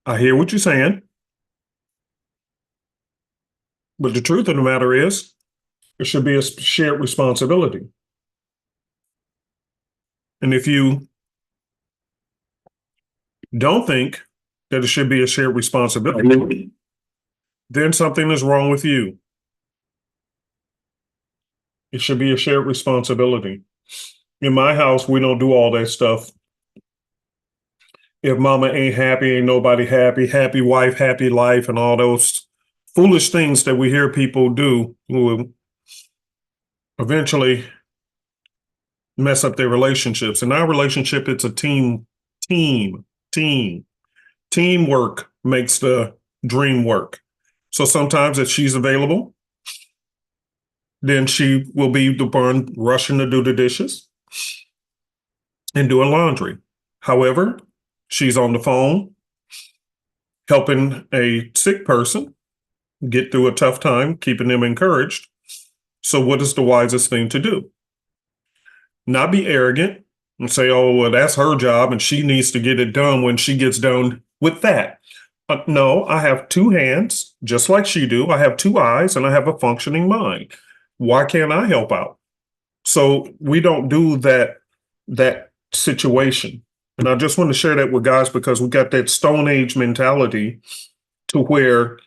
I hear what you're saying, but the truth of the matter is, it should be a shared responsibility. And if you don't think that it should be a shared responsibility, then something is wrong with you. It should be a shared responsibility. In my house, we don't do all that stuff. If mama ain't happy, ain't nobody happy, happy wife, happy life, and all those foolish things that we hear people do will eventually mess up their relationships. In our relationship, it's a team, team. Teamwork makes the dream work. So sometimes if she's available, then she will be the one rushing to do the dishes and doing laundry. However, she's on the phone helping a sick person get through a tough time, keeping them encouraged. So what is the wisest thing to do? Not be arrogant and say, oh, well, that's her job and she needs to get it done when she gets done with that. No, I have two hands, just like she do. I have two eyes and I have a functioning mind. Why can't I help out? So we don't do that situation. And I just want to share that with guys because we got that Stone Age mentality to where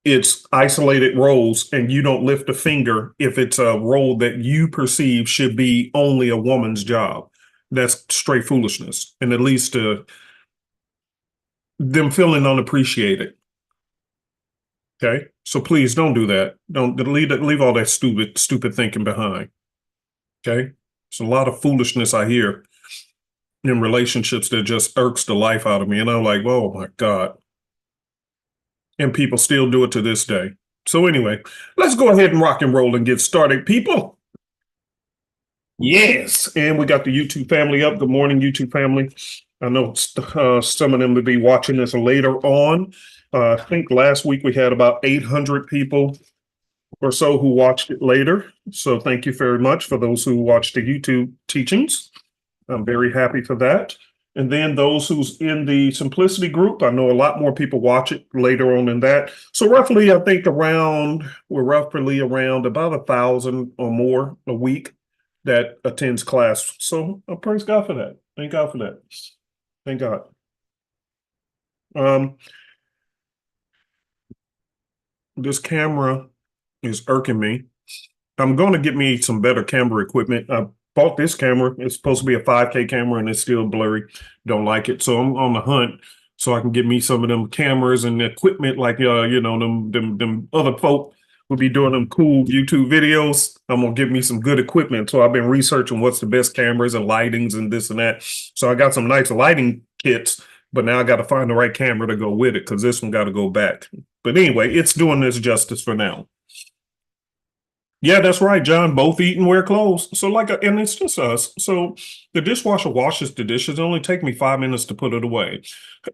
it's isolated roles and you don't lift a finger if it's a role that you perceive should be only a woman's job. That's straight foolishness. And it leads to them feeling unappreciated. Okay. So please don't do that. Don't leave all that stupid thinking behind. Okay. It's a lot of foolishness I hear in relationships that just irks the life out of me. And I'm like, oh my God. And people still do it to this day. So anyway, let's go ahead and rock and roll and get started, people. Yes. And we got the YouTube family up. Good morning, YouTube family. I know some of them will be watching this later on. I think last week we had about 800 people or so who watched it later. So thank you very much for those who watched the YouTube teachings. I'm very happy for that. And then those who's in the Simplicity group, I know a lot more people watch it later on in that. So roughly, I think we're roughly around about 1,000 or more a week that attends class. So praise God for that. Thank God for that. Thank God. This camera is irking me. I'm going to get me some better camera equipment. I bought this camera. It's supposed to be a 5K camera and it's still blurry. Don't like it. So I'm on the hunt so I can get me some of them cameras and equipment like, them other folk will be doing them cool YouTube videos. I'm going to get me some good equipment. So I've been researching what's the best cameras and lightings and this and that. So I got some nice lighting kits, but now I got to find the right camera to go with it because this one got to go back. But anyway, it's doing this justice for now. Yeah, that's right, John. Both eat and wear clothes. So and it's just us. So the dishwasher washes the dishes. It only take me 5 minutes to put it away.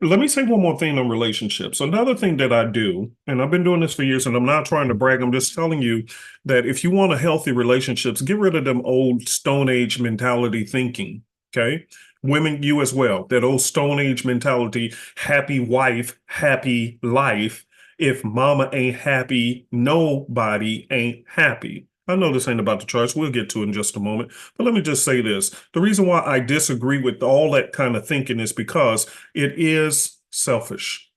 Let me say one more thing on relationships. Another thing that I do, and I've been doing this for years, and I'm not trying to brag. I'm just telling you that if you want a healthy relationships, get rid of them old Stone Age mentality thinking. Okay. Women, you as well. That old Stone Age mentality, happy wife, happy life. If mama ain't happy, nobody ain't happy. I know this ain't about the charts. We'll get to it in just a moment. But let me just say this. The reason why I disagree with all that kind of thinking is because it is selfish.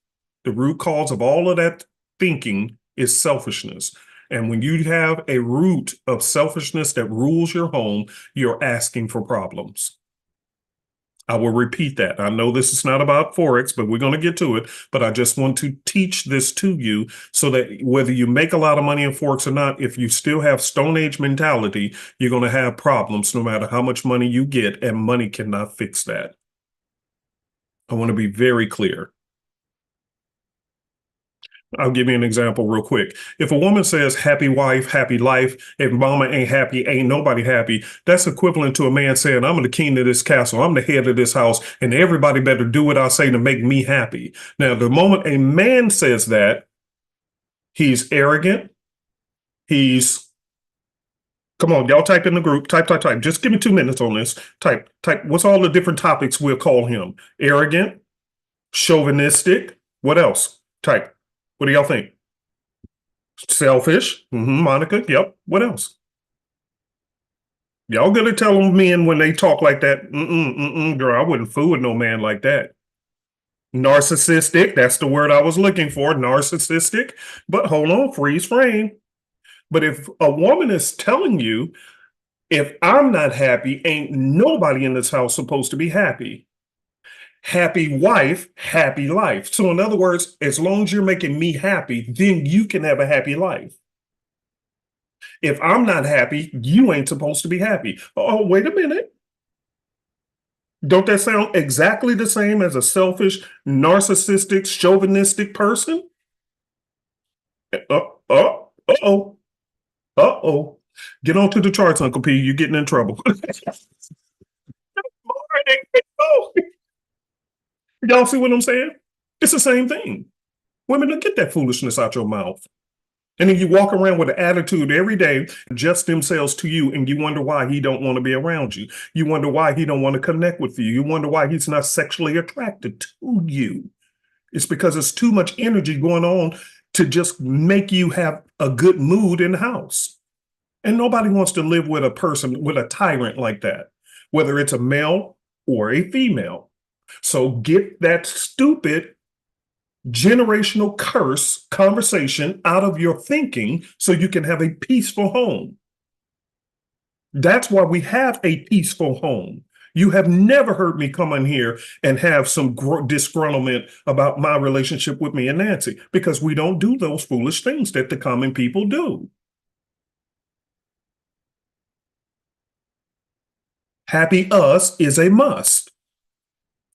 The root cause of all of that thinking is selfishness. And when you have a root of selfishness that rules your home, you're asking for problems. I will repeat that. I know this is not about Forex, but we're going to get to it. But I just want to teach this to you so that whether you make a lot of money in Forex or not, if you still have Stone Age mentality, you're going to have problems no matter how much money you get, and money cannot fix that. I want to be very clear. I'll give you an example real quick. If a woman says happy wife, happy life, if mama ain't happy, ain't nobody happy, that's equivalent to a man saying, I'm the king of this castle, I'm the head of this house, and everybody better do what I say to make me happy. Now, the moment a man says that, he's arrogant. Come on, y'all type in the group, type. Just give me 2 minutes on this. Type. What's all the different topics we'll call him? Arrogant, chauvinistic, What else? Type. What do y'all think? Selfish. Monica. Yep. What else? Y'all gonna tell them men when they talk like that? Girl, I wouldn't fool with no man like that. Narcissistic. That's the word I was looking for. Narcissistic. But hold on, freeze frame. But if a woman is telling you, if I'm not happy, ain't nobody in this house supposed to be happy. Happy wife, happy life. So, in other words, as long as you're making me happy, then you can have a happy life. If I'm not happy, you ain't supposed to be happy. Oh, wait a minute. Don't that sound exactly the same as a selfish, narcissistic, chauvinistic person? Uh-oh. Uh-oh. Get on to the charts, Uncle P. You're getting in trouble. Y'all see what I'm saying? It's the same thing. Women, don't get that foolishness out your mouth. And then you walk around with an attitude every day, adjust themselves to you, and you wonder why he don't want to be around you. You wonder why he don't want to connect with you. You wonder why he's not sexually attracted to you. It's because there's too much energy going on to just make you have a good mood in the house. And nobody wants to live with a person, with a tyrant like that, whether it's a male or a female. So get that stupid generational curse conversation out of your thinking so you can have a peaceful home. That's why we have a peaceful home. You have never heard me come in here and have some disgruntlement about my relationship with me and Nancy, because we don't do those foolish things that the common people do. Happy us is a must.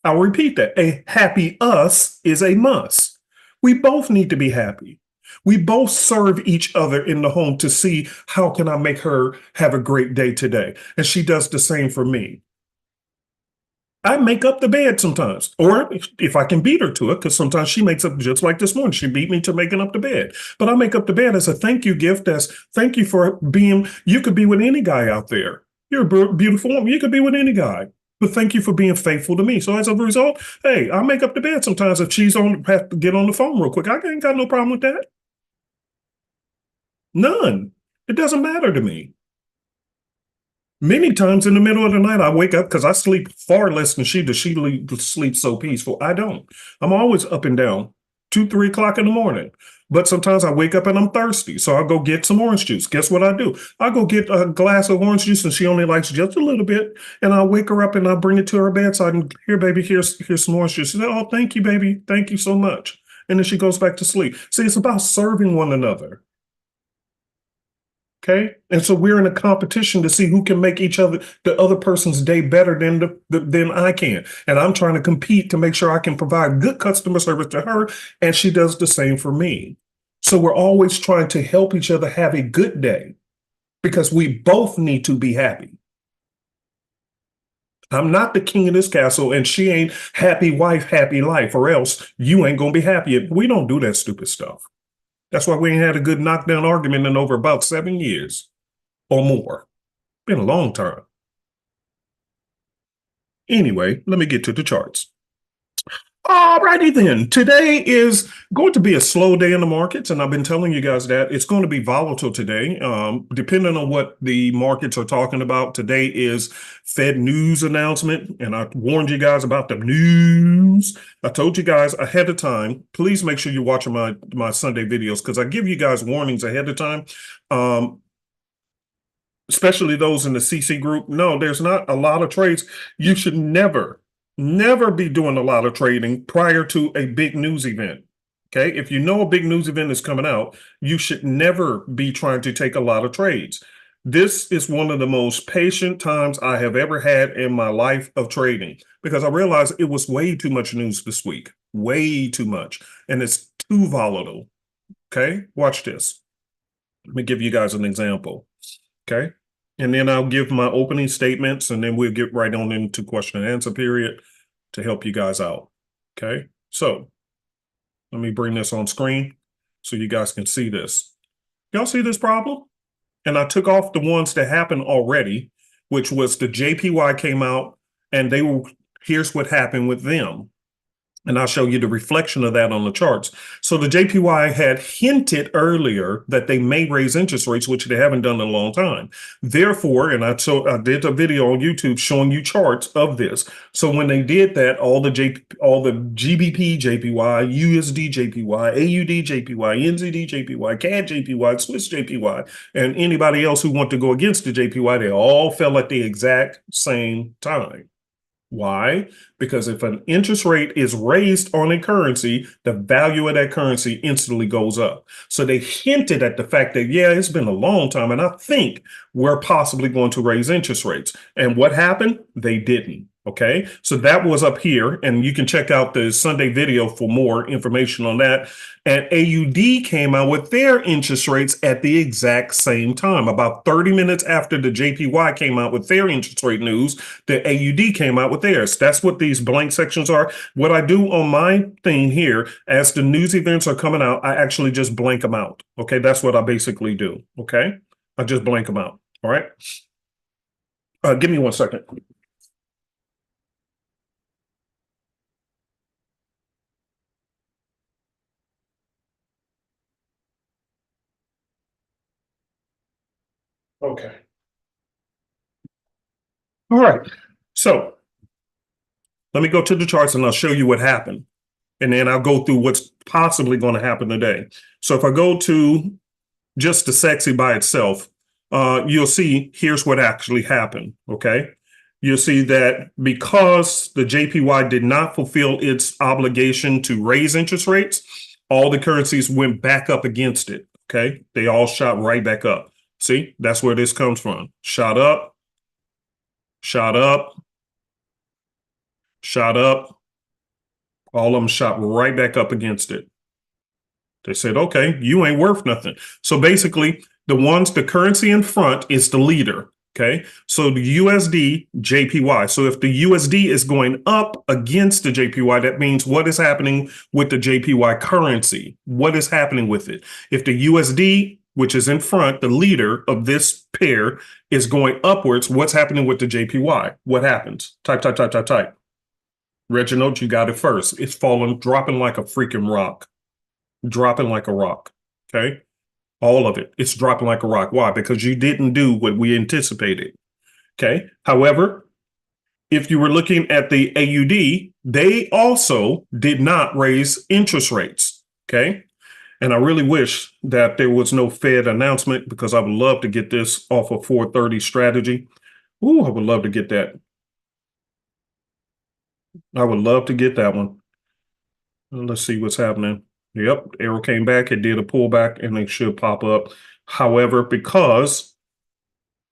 I'll repeat that. A happy us is a must. We both need to be happy. We both serve each other in the home to see how can I make her have a great day today. And she does the same for me. I make up the bed sometimes, or if I can beat her to it, because sometimes she makes up, just like this morning, she beat me to making up the bed. But I make up the bed as a thank you gift, as thank you for being, you could be with any guy out there. You're a beautiful woman. You could be with any guy. But thank you for being faithful to me. So as a result, hey, I make up the bed sometimes if she's have to get on the phone real quick. I ain't got no problem with that. None. It doesn't matter to me. Many times in the middle of the night, I wake up because I sleep far less than she does. She sleeps so peaceful. I don't. I'm always up and down, 2, 3 o'clock in the morning. But sometimes I wake up and I'm thirsty. So I'll go get some orange juice. Guess what I do? I go get a glass of orange juice, and she only likes just a little bit. And I'll wake her up and I'll bring it to her bedside and, here, baby, here's some orange juice. She said, oh, thank you, baby. Thank you so much. And then she goes back to sleep. See, it's about serving one another. Okay. And so we're in a competition to see who can make the other person's day better than I can. And I'm trying to compete to make sure I can provide good customer service to her, and she does the same for me. So we're always trying to help each other have a good day because we both need to be happy. I'm not the king of this castle, and she ain't happy wife, happy life, or else you ain't going to be happy. We don't do that stupid stuff. That's why we ain't had a good knockdown argument in over about 7 years or more. Been a long time. Anyway, let me get to the charts. Alrighty then. Today is going to be a slow day in the markets, and I've been telling you guys that it's going to be volatile today. Depending on what the markets are talking about, today is Fed news announcement, and I warned you guys about the news. I told you guys ahead of time, please make sure you're watching my Sunday videos, because I give you guys warnings ahead of time. Especially those in the CC group. No, there's not a lot of trades. You should never be doing a lot of trading prior to a big news event. Okay. If you know a big news event is coming out, you should never be trying to take a lot of trades. This is one of the most patient times I have ever had in my life of trading, because I realized it was way too much news this week, way too much. And it's too volatile. Okay. Watch this. Let me give you guys an example. Okay. And then I'll give my opening statements, and then we'll get right on into question and answer period to help you guys out. Okay. So let me bring this on screen so you guys can see this. Y'all see this problem? And I took off the ones that happened already, which was the JPY came out, and here's what happened with them. And I'll show you the reflection of that on the charts. So the JPY had hinted earlier that they may raise interest rates, which they haven't done in a long time. Therefore, and I did a video on YouTube showing you charts of this. So when they did that, all the GBP JPY, USD JPY, AUD JPY, NZD JPY, CAD JPY, Swiss JPY, and anybody else who want to go against the JPY, they all fell at the exact same time. Why? Because if an interest rate is raised on a currency, the value of that currency instantly goes up. So they hinted at the fact that, yeah, it's been a long time, and I think we're possibly going to raise interest rates. And what happened? They didn't. Okay, so that was up here, and you can check out the Sunday video for more information on that. And AUD came out with their interest rates at the exact same time. About 30 minutes after the JPY came out with their interest rate news, the AUD came out with theirs. That's what these blank sections are. What I do on my thing here, as the news events are coming out, I actually just blank them out. Okay, that's what I basically do. Okay, I just blank them out. All right, give me 1 second. Okay. All right. So let me go to the charts and I'll show you what happened. And then I'll go through what's possibly going to happen today. So if I go to just the sexy by itself, you'll see here's what actually happened. Okay. You'll see that because the JPY did not fulfill its obligation to raise interest rates, all the currencies went back up against it. Okay. They all shot right back up. See, that's where this comes from. Shot up, shot up, shot up. All of them shot right back up against it. They said, okay, you ain't worth nothing. So basically, the currency in front is the leader. Okay, so the USD JPY. So if the USD is going up against the JPY, that means what is happening with the JPY currency? What is happening with it? If the USD, which is in front, the leader of this pair, is going upwards, what's happening with the JPY? What happens? Type. Reginald, you got it first. It's falling, dropping like a freaking rock. Dropping like a rock. Okay. All of it. It's dropping like a rock. Why? Because you didn't do what we anticipated. Okay. However, if you were looking at the AUD, they also did not raise interest rates. Okay. And I really wish that there was no Fed announcement because I would love to get this off of 430 strategy. Ooh, I would love to get that. I would love to get that one. Let's see what's happening. Yep, arrow came back. It did a pullback and it should pop up. However, because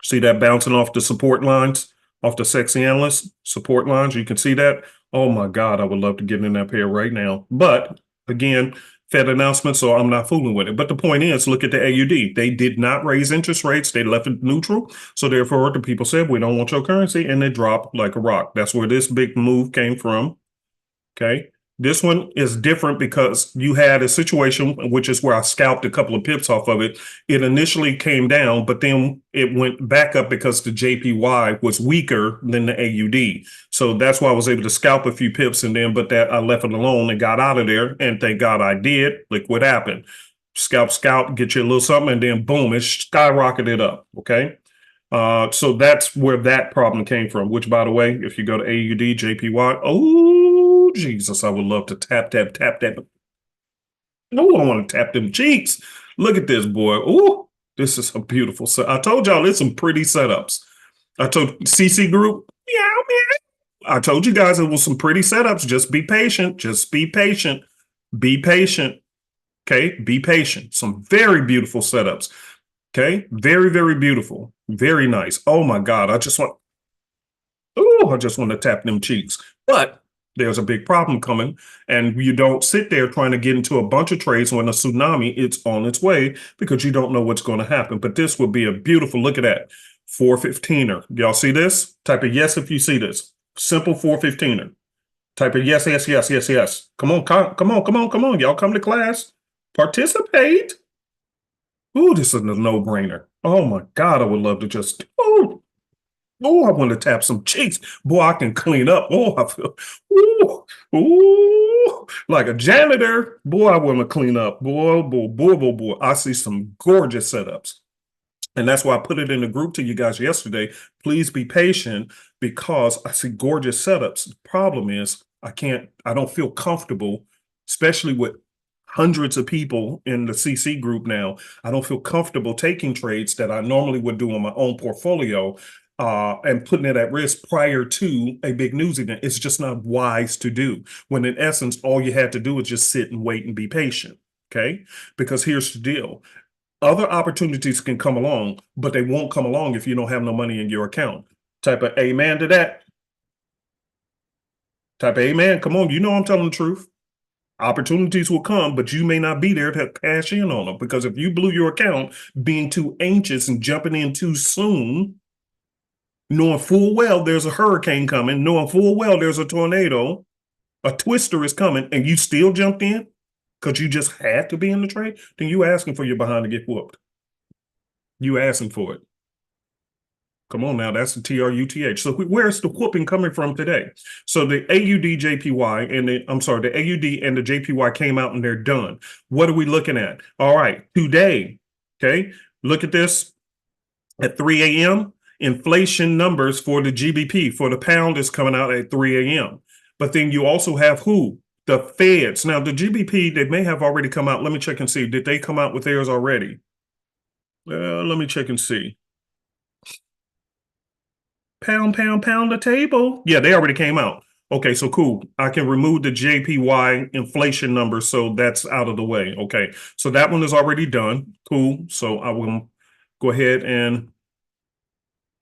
see that bouncing off the support lines, off the sexy analyst support lines, you can see that. Oh my God, I would love to get in that pair right now. But again, Fed announcement, so I'm not fooling with it. But the point is, look at the AUD. They did not raise interest rates. They left it neutral. So therefore, the people said, we don't want your currency, and they dropped like a rock. That's where this big move came from. Okay. This one is different because you had a situation, which is where I scalped a couple of pips off of it. It initially came down, but then it went back up because the JPY was weaker than the AUD. So that's why I was able to scalp a few pips and then, but that I left it alone and got out of there. And thank God I did. Look what happened. Scalp, get you a little something, and then boom, it skyrocketed up. Okay. So that's where that problem came from, which, by the way, if you go to AUD, JPY, oh, Jesus, I would love to tap. No, I want to tap them cheeks. Look at this, boy. Oh, this is a beautiful set. I told y'all there's some pretty setups. I told CC Group, yeah, man. I told you guys it was some pretty setups. Just be patient. Just be patient. Be patient. Okay, be patient. Some very beautiful setups. Okay, very, very beautiful. Very nice. Oh my God, I just want to tap them cheeks. But there's a big problem coming, and you don't sit there trying to get into a bunch of trades when a tsunami is on its way because you don't know what's going to happen. But this would be a beautiful, look at that, 415er. Y'all see this? Type a yes if you see this. Simple 415er. Type a yes. Come on. Y'all come to class. Participate. Ooh, this is a no-brainer. Oh my God, I would love to just, I want to tap some cheeks. Boy, I can clean up. Oh, I feel, like a janitor. Boy, I want to clean up. Boy, boy, boy, boy, boy. I see some gorgeous setups. And that's why I put it in the group to you guys yesterday. Please be patient because I see gorgeous setups. The problem is I don't feel comfortable, especially with hundreds of people in the CC group now. I don't feel comfortable taking trades that I normally would do on my own portfolio and putting it at risk prior to a big news event. It's just not wise to do when in essence, all you had to do is just sit and wait and be patient. Okay. Because here's the deal. Other opportunities can come along, but they won't come along if you don't have no money in your account. Type of amen to that. Type of amen. Come on, you know I'm telling the truth. Opportunities will come, but you may not be there to cash in on them because if you blew your account being too anxious and jumping in too soon, knowing full well there's a hurricane coming, knowing full well there's a tornado, a twister is coming, and you still jumped in because you just had to be in the trade, then you asking for your behind to get whooped. You asking for it. Come on now, that's the TRUTH. So where's the whooping coming from today? So the AUD JPY and the AUD and the JPY came out and they're done. What are we looking at? All right, today, okay, look at this at 3 a.m. Inflation numbers for the GBP for the pound is coming out at 3 a.m. But then you also have who? The Feds. Now the GBP, they may have already come out. Let me check and see. Did they come out with theirs already? Let me check and see. Pound the table. Yeah, they already came out. Okay, so cool. I can remove the JPY inflation number, so that's out of the way. Okay, so that one is already done. Cool. So I will go ahead and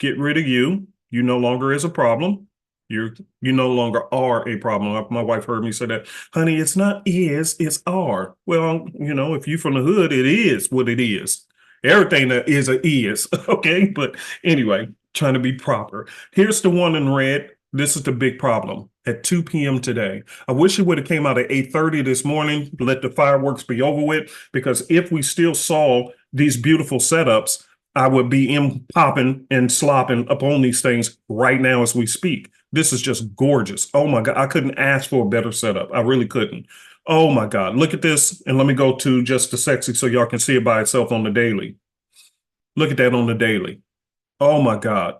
get rid of you. You no longer is a problem. You no longer are a problem. My wife heard me say that, honey, it's not is, it's are. Well, if you from the hood, it is what it is. Everything that is a is, okay? But anyway, trying to be proper. Here's the one in red. This is the big problem at 2 p.m. today. I wish it would have came out at 8:30 this morning, let the fireworks be over with, because if we still saw these beautiful setups, I would be popping and slopping up on these things right now as we speak. This is just gorgeous. Oh my God, I couldn't ask for a better setup. I really couldn't. Oh my God, look at this. And let me go to just the sexy so y'all can see it by itself on the daily. Look at that on the daily. Oh my God.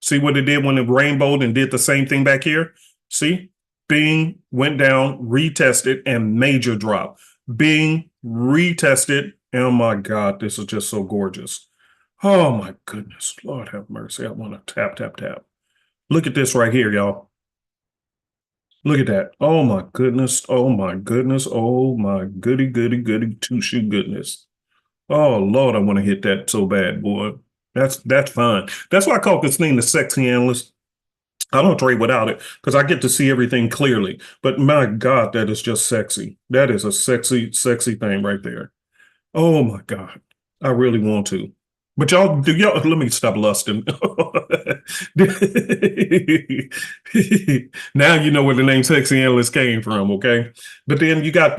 See what it did when it rainbowed and did the same thing back here? See? Bing, went down, retested, and major drop. Bing, retested. Oh my God, this is just so gorgeous. Oh my goodness. Lord have mercy. I want to tap, tap, tap. Look at this right here, y'all. Look at that. Oh my goodness. Oh my goodness. Oh my goody, goody, goody two-shoe goodness. Oh Lord, I want to hit that so bad, boy. That's fine. That's why I call this thing the sexy analyst. I don't trade without it because I get to see everything clearly. But my God, that is just sexy. That is a sexy, sexy thing right there. Oh my God. I really want to. But let me stop lusting. Now you know where the name sexy analyst came from, okay? But then you got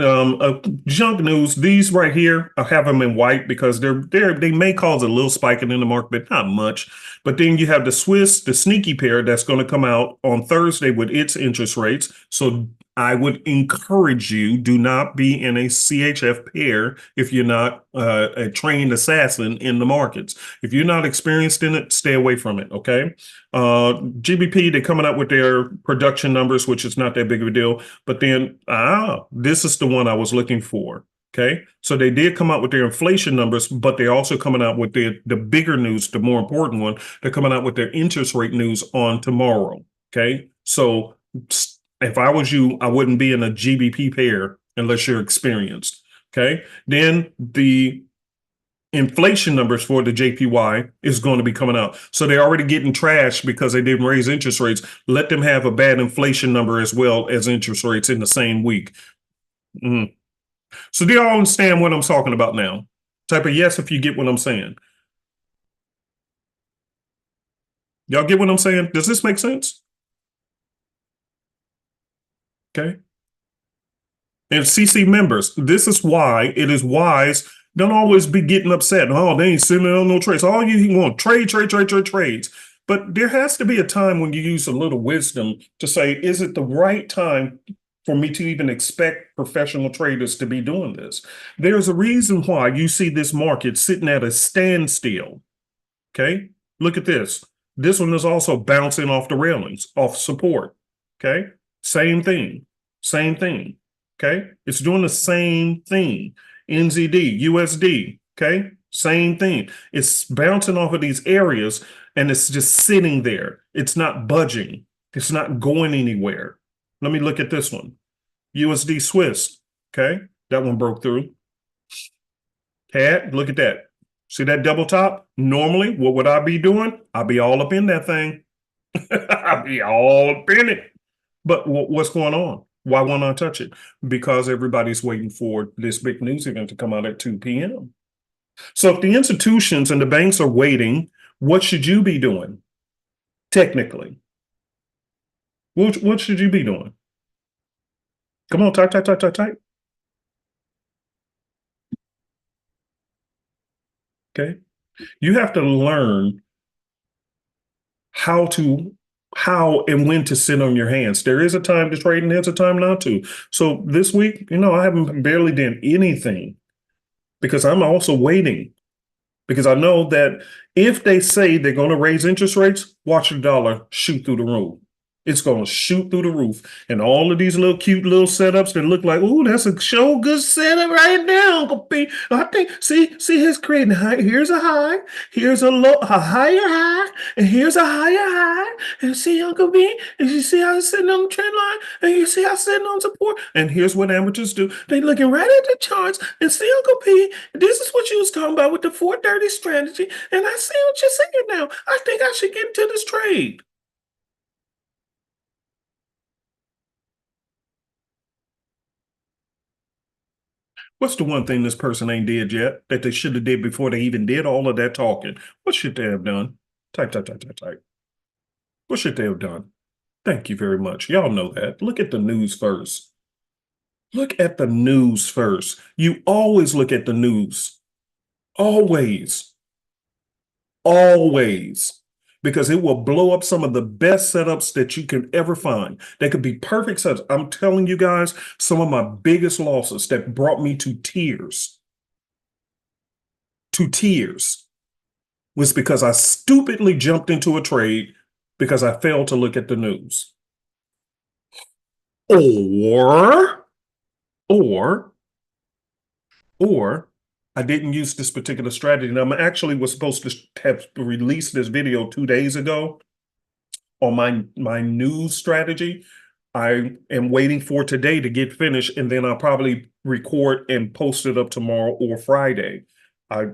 junk news. These right here, I have them in white because they may cause a little spiking in the market, but not much. But then you have the Swiss, the sneaky pair that's going to come out on Thursday with its interest rates. So I would encourage you, do not be in a CHF pair if you're not a trained assassin in the markets. If you're not experienced in it, stay away from it, okay? GBP, they're coming out with their production numbers, which is not that big of a deal. But then, this is the one I was looking for, okay? So they did come out with their inflation numbers, but they're also coming out with the bigger news, the more important one. They're coming out with their interest rate news on tomorrow, okay? So if I was you, I wouldn't be in a GBP pair unless you're experienced. Okay. Then the inflation numbers for the JPY is going to be coming out. So they're already getting trashed because they didn't raise interest rates. Let them have a bad inflation number as well as interest rates in the same week. So do y'all understand what I'm talking about now? Type of yes if you get what I'm saying. Y'all get what I'm saying? Does this make sense? Okay. And CC members, this is why it is wise. Don't always be getting upset. Oh, they ain't sending on no trades. All you want, trades. But there has to be a time when you use a little wisdom to say, is it the right time for me to even expect professional traders to be doing this. There's a reason why you see this market sitting at a standstill. Okay, look at this. This one is also bouncing off the railings, off support. Okay, same thing, same thing. Okay, it's doing the same thing. NZD, USD. Okay, same thing. It's bouncing off of these areas and it's just sitting there. It's not budging. It's not going anywhere. Let me look at this one. USD Swiss. Okay, that one broke through. CAD, look at that. See that double top? Normally, what would I be doing? I'd be all up in that thing. I'd be all up in it. But what's going on? Why won't I touch it? Because everybody's waiting for this big news event to come out at 2 p.m. So if the institutions and the banks are waiting, what should you be doing? Technically, what should you be doing? Come on, type. Okay. You have to learn how and when to sit on your hands. There is a time to trade and there's a time not to. So this week, I haven't barely done anything because I'm also waiting, because I know that if they say they're going to raise interest rates, watch the dollar shoot through the roof. It's going to shoot through the roof. And all of these little cute little setups that look like, oh, that's a show good setup right now, Uncle P. I think, see his creating high. Here's a high, here's a low, a higher high, and here's a higher high. And see, Uncle B, and you see how it's sitting on the trend line, and you see how it's sitting on support. And here's what amateurs do. They looking right at the charts and see, Uncle P, this is what you was talking about with the 430 strategy. And I see what you're saying now. I think I should get into this trade. What's the one thing this person ain't did yet that they should have did before they even did all of that talking? What should they have done? Type. What should they have done? Thank you very much. Y'all know that. Look at the news first. Look at the news first. You always look at the news. Always. Always. Because it will blow up some of the best setups that you can ever find. They could be perfect setups. I'm telling you guys, some of my biggest losses that brought me to tears, was because I stupidly jumped into a trade because I failed to look at the news. Or I didn't use this particular strategy. And I actually was supposed to have released this video 2 days ago on my news strategy. I am waiting for today to get finished, and then I'll probably record and post it up tomorrow or Friday. I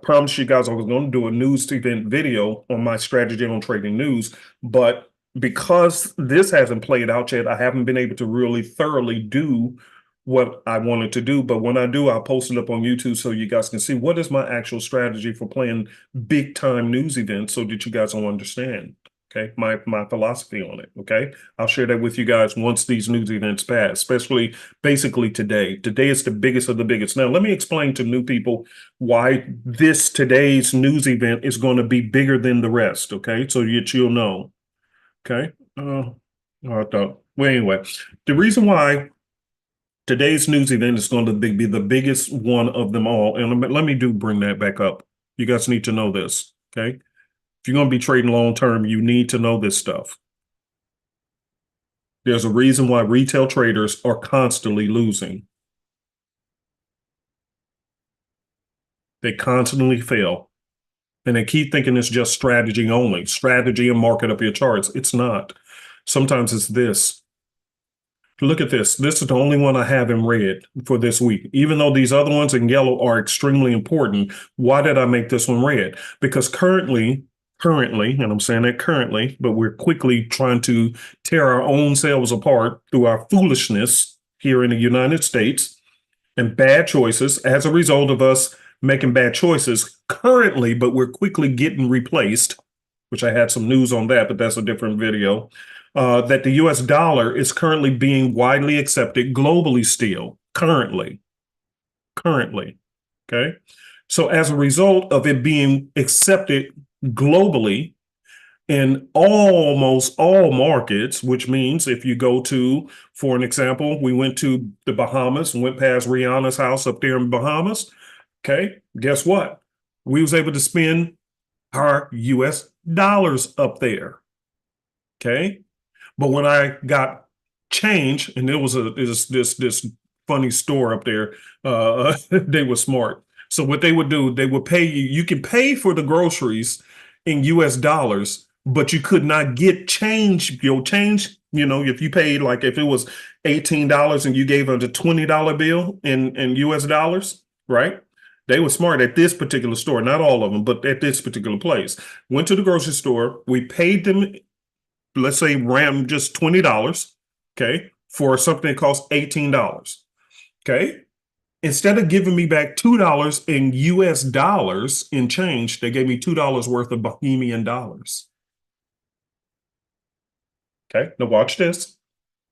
promised you guys I was going to do a news event video on my strategy on trading news, but because this hasn't played out yet, I haven't been able to really thoroughly do what I wanted to do. But when I do, I'll post it up on YouTube so you guys can see what is my actual strategy for playing big time news events, so that you guys will understand, okay, my philosophy on it. Okay, I'll share that with you guys once these news events pass, especially basically today. Today is the biggest of the biggest. Now, let me explain to new people why today's news event is going to be bigger than the rest. Okay, so you'll know. Okay. I thought, well, anyway, the reason why today's news event is going to be the biggest one of them all. And let me bring that back up. You guys need to know this, okay? If you're going to be trading long term, you need to know this stuff. There's a reason why retail traders are constantly losing. They constantly fail. And they keep thinking it's just strategy only, strategy and market up your charts. It's not. Sometimes it's this. Look at this. This is the only one I have in red for this week. Even though these other ones in yellow are extremely important, why did I make this one red? Because currently, and I'm saying that currently, but we're quickly trying to tear our own selves apart through our foolishness here in the United States and bad choices as a result of us making bad choices currently, but we're quickly getting replaced, which I had some news on that, but that's a different video. That the US dollar is currently being widely accepted globally still, currently, okay? So as a result of it being accepted globally, in almost all markets, which means if you go to, for an example, we went to the Bahamas and went past Rihanna's house up there in Bahamas. Okay, guess what? We was able to spend our US dollars up there. Okay. But when I got change, and there was this funny store up there, they were smart. So what they would do, they would pay you. You can pay for the groceries in US dollars, but you could not get change. Your change, if you paid, like if it was $18 and you gave them a $20 bill in US dollars, right? They were smart at this particular store, not all of them, but at this particular place. Went to the grocery store. We paid them, let's say, ram just $20, okay, for something that costs $18. Okay. Instead of giving me back $2 in US dollars in change, they gave me $2 worth of Bahamian dollars. Okay. Now watch this.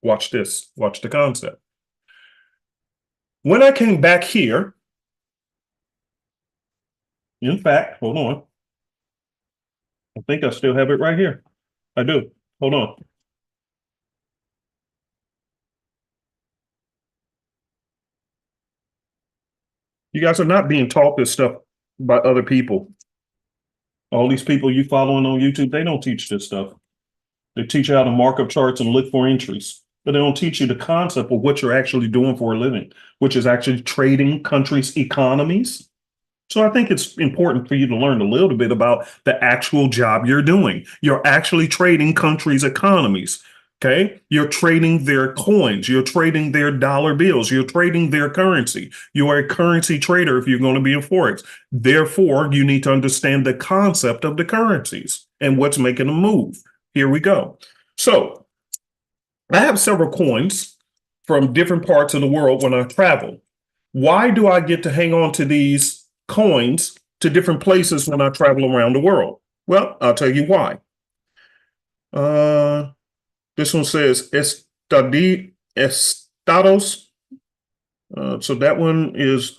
Watch this. Watch the concept. When I came back here, in fact, hold on. I think I still have it right here. I do. Hold on. You guys are not being taught this stuff by other people. All these people you following on YouTube, they don't teach this stuff. They teach you how to mark up charts and look for entries, but they don't teach you the concept of what you're actually doing for a living, which is actually trading countries' economies. So I think it's important for you to learn a little bit about the actual job you're doing. You're actually trading countries' economies. Okay. You're trading their coins. You're trading their dollar bills. You're trading their currency. You are a currency trader if you're going to be in Forex. Therefore, you need to understand the concept of the currencies and what's making them move. Here we go. So I have several coins from different parts of the world when I travel. Why do I get to hang on to these coins to different places when I travel around the world? Well, I'll tell you why. This one says Estados. So that one is,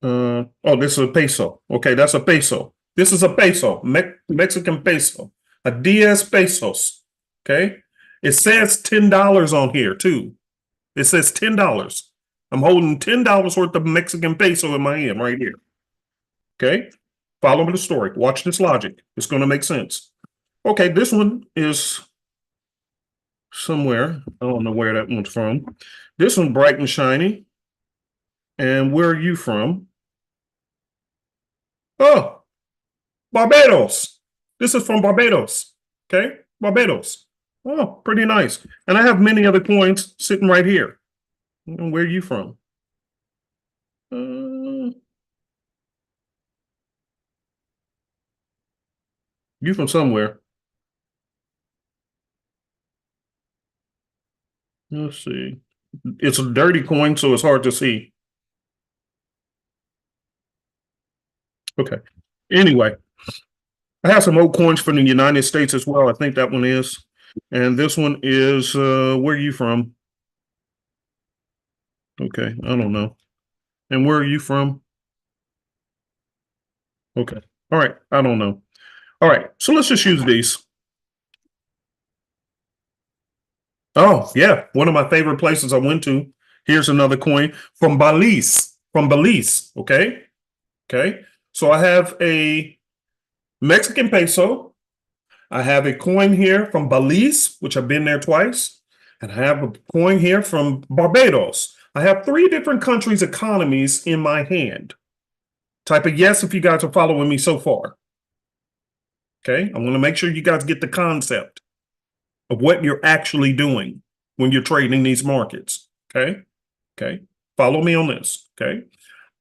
oh, this is a peso. Okay, that's a peso. This is a peso, Mexican peso, a 10 pesos. Okay, it says $10 on here too. It says $10. I'm holding $10 worth of Mexican peso in my hand right here. Okay, follow the story. Watch this logic. It's going to make sense. Okay, this one is somewhere. I don't know where that one's from. This one's bright and shiny. And where are you from? Oh, Barbados. This is from Barbados. Okay, Barbados. Oh, pretty nice. And I have many other coins sitting right here. And where are you from? You from somewhere. Let's see. It's a dirty coin, so it's hard to see. Okay. Anyway, I have some old coins from the United States as well. I think that one is. And this one is, where are you from? Okay, I don't know. And where are you from? Okay. All right, I don't know. All right, so let's just use these. Oh, yeah, one of my favorite places I went to. Here's another coin from Belize. From Belize, okay? Okay, so I have a Mexican peso. I have a coin here from Belize, which I've been there twice. And I have a coin here from Barbados. I have 3 different countries' economies in my hand. Type a yes if you guys are following me so far. Okay, I want to make sure you guys get the concept of what you're actually doing when you're trading these markets. Okay, okay, follow me on this. Okay,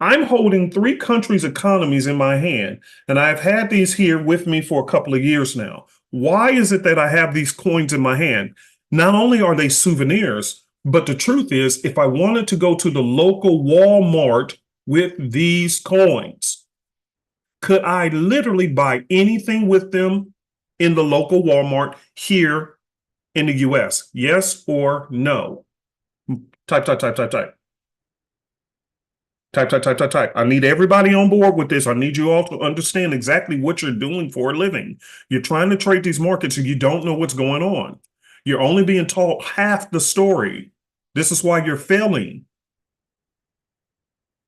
I'm holding 3 countries' economies in my hand, and I've had these here with me for a couple of years now. Why is it that I have these coins in my hand? Not only are they souvenirs, but the truth is, if I wanted to go to the local Walmart with these coins, could I literally buy anything with them in the local Walmart here in the US? Yes or no? Type. Type. I need everybody on board with this. I need you all to understand exactly what you're doing for a living. You're trying to trade these markets and you don't know what's going on. You're only being taught half the story. This is why you're failing.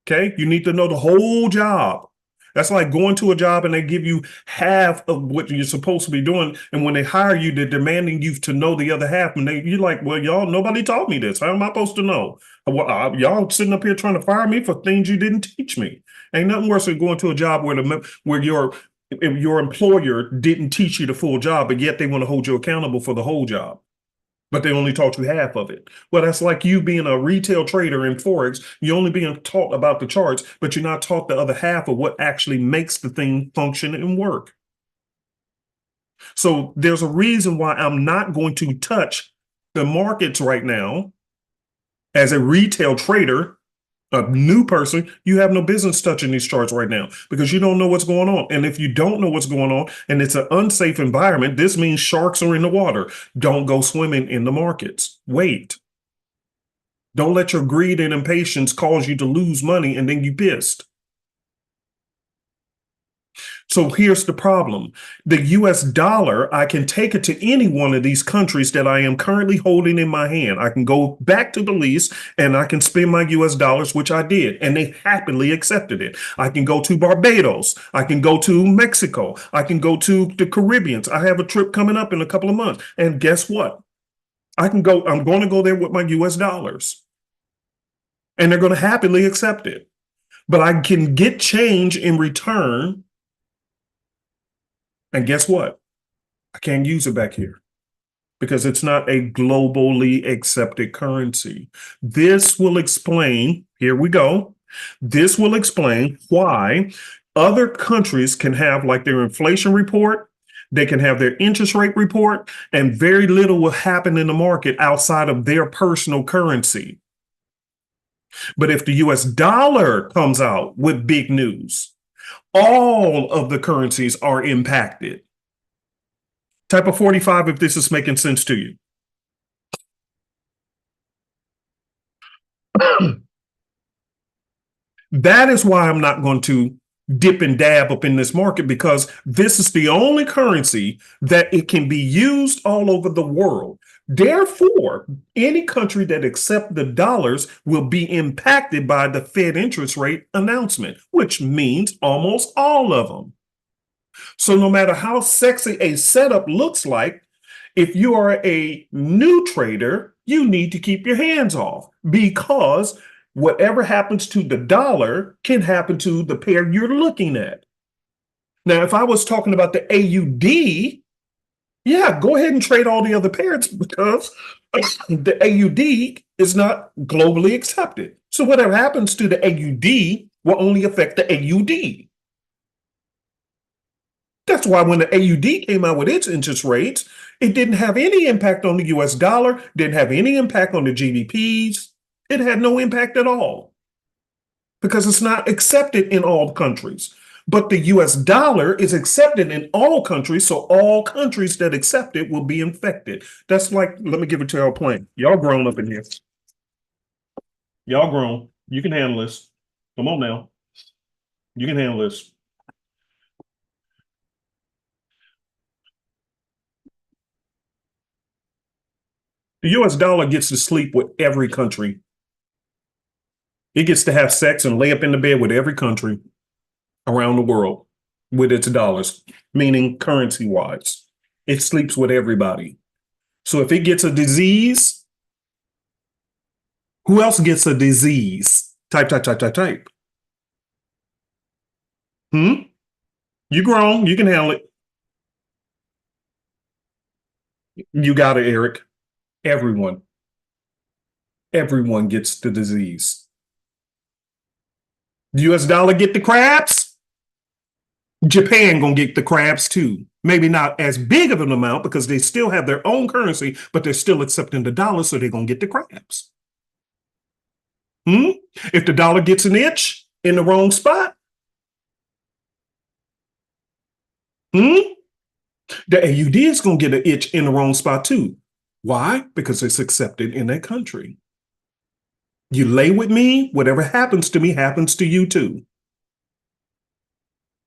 Okay? You need to know the whole job. That's like going to a job and they give you half of what you're supposed to be doing. And when they hire you, they're demanding you to know the other half. And you're like, well, y'all, nobody taught me this. How am I supposed to know? Well, y'all sitting up here trying to fire me for things you didn't teach me. Ain't nothing worse than going to a job where your employer didn't teach you the full job, but yet they want to hold you accountable for the whole job. But they only taught you half of it. Well, that's like you being a retail trader in Forex. You're only being taught about the charts, but you're not taught the other half of what actually makes the thing function and work. So there's a reason why I'm not going to touch the markets right now. As a retail trader, a new person, you have no business touching these charts right now because you don't know what's going on. And if you don't know what's going on and it's an unsafe environment, this means sharks are in the water. Don't go swimming in the markets. Wait. Don't let your greed and impatience cause you to lose money and then you pissed. So here's the problem. The US dollar, I can take it to any one of these countries that I am currently holding in my hand. I can go back to Belize and I can spend my US dollars, which I did, and they happily accepted it. I can go to Barbados. I can go to Mexico. I can go to the Caribbeans. I have a trip coming up in a couple of months. And guess what? I'm going to go there with my US dollars. And they're going to happily accept it. But I can get change in return. And guess what? I can't use it back here because it's not a globally accepted currency. This will explain, here we go. This will explain why other countries can have like their inflation report, they can have their interest rate report, and very little will happen in the market outside of their personal currency. But if the US dollar comes out with big news, all of the currencies are impacted. Type of 45 if this is making sense to you. That is why I'm not going to dip and dab up in this market because this is the only currency that it can be used all over the world. Therefore, any country that accepts the dollars will be impacted by the Fed interest rate announcement, which means almost all of them. So no matter how sexy a setup looks like, if you are a new trader, you need to keep your hands off because whatever happens to the dollar can happen to the pair you're looking at. Now, if I was talking about the AUD, yeah, go ahead and trade all the other pairs because the AUD is not globally accepted. So whatever happens to the AUD will only affect the AUD. That's why when the AUD came out with its interest rates, it didn't have any impact on the US dollar, didn't have any impact on the GDPs. It had no impact at all because it's not accepted in all countries. But the US dollar is accepted in all countries, so all countries that accept it will be infected. That's like, let me give it to y'all plain. Y'all grown up in here. Y'all grown. You can handle this. Come on now. You can handle this. The US dollar gets to sleep with every country. It gets to have sex and lay up in the bed with every country around the world with its dollars, meaning currency-wise. It sleeps with everybody. So if it gets a disease, who else gets a disease? Type. You grown, you can handle it. You got it, Eric. Everyone gets the disease. The US dollar get the crabs. Japan gonna get the crabs too. Maybe not as big of an amount because they still have their own currency, but they're still accepting the dollar, so they're gonna get the crabs. If the dollar gets an itch in the wrong spot, the AUD is gonna get an itch in the wrong spot too. Why? Because it's accepted in that country. You lay with me, whatever happens to me happens to you too.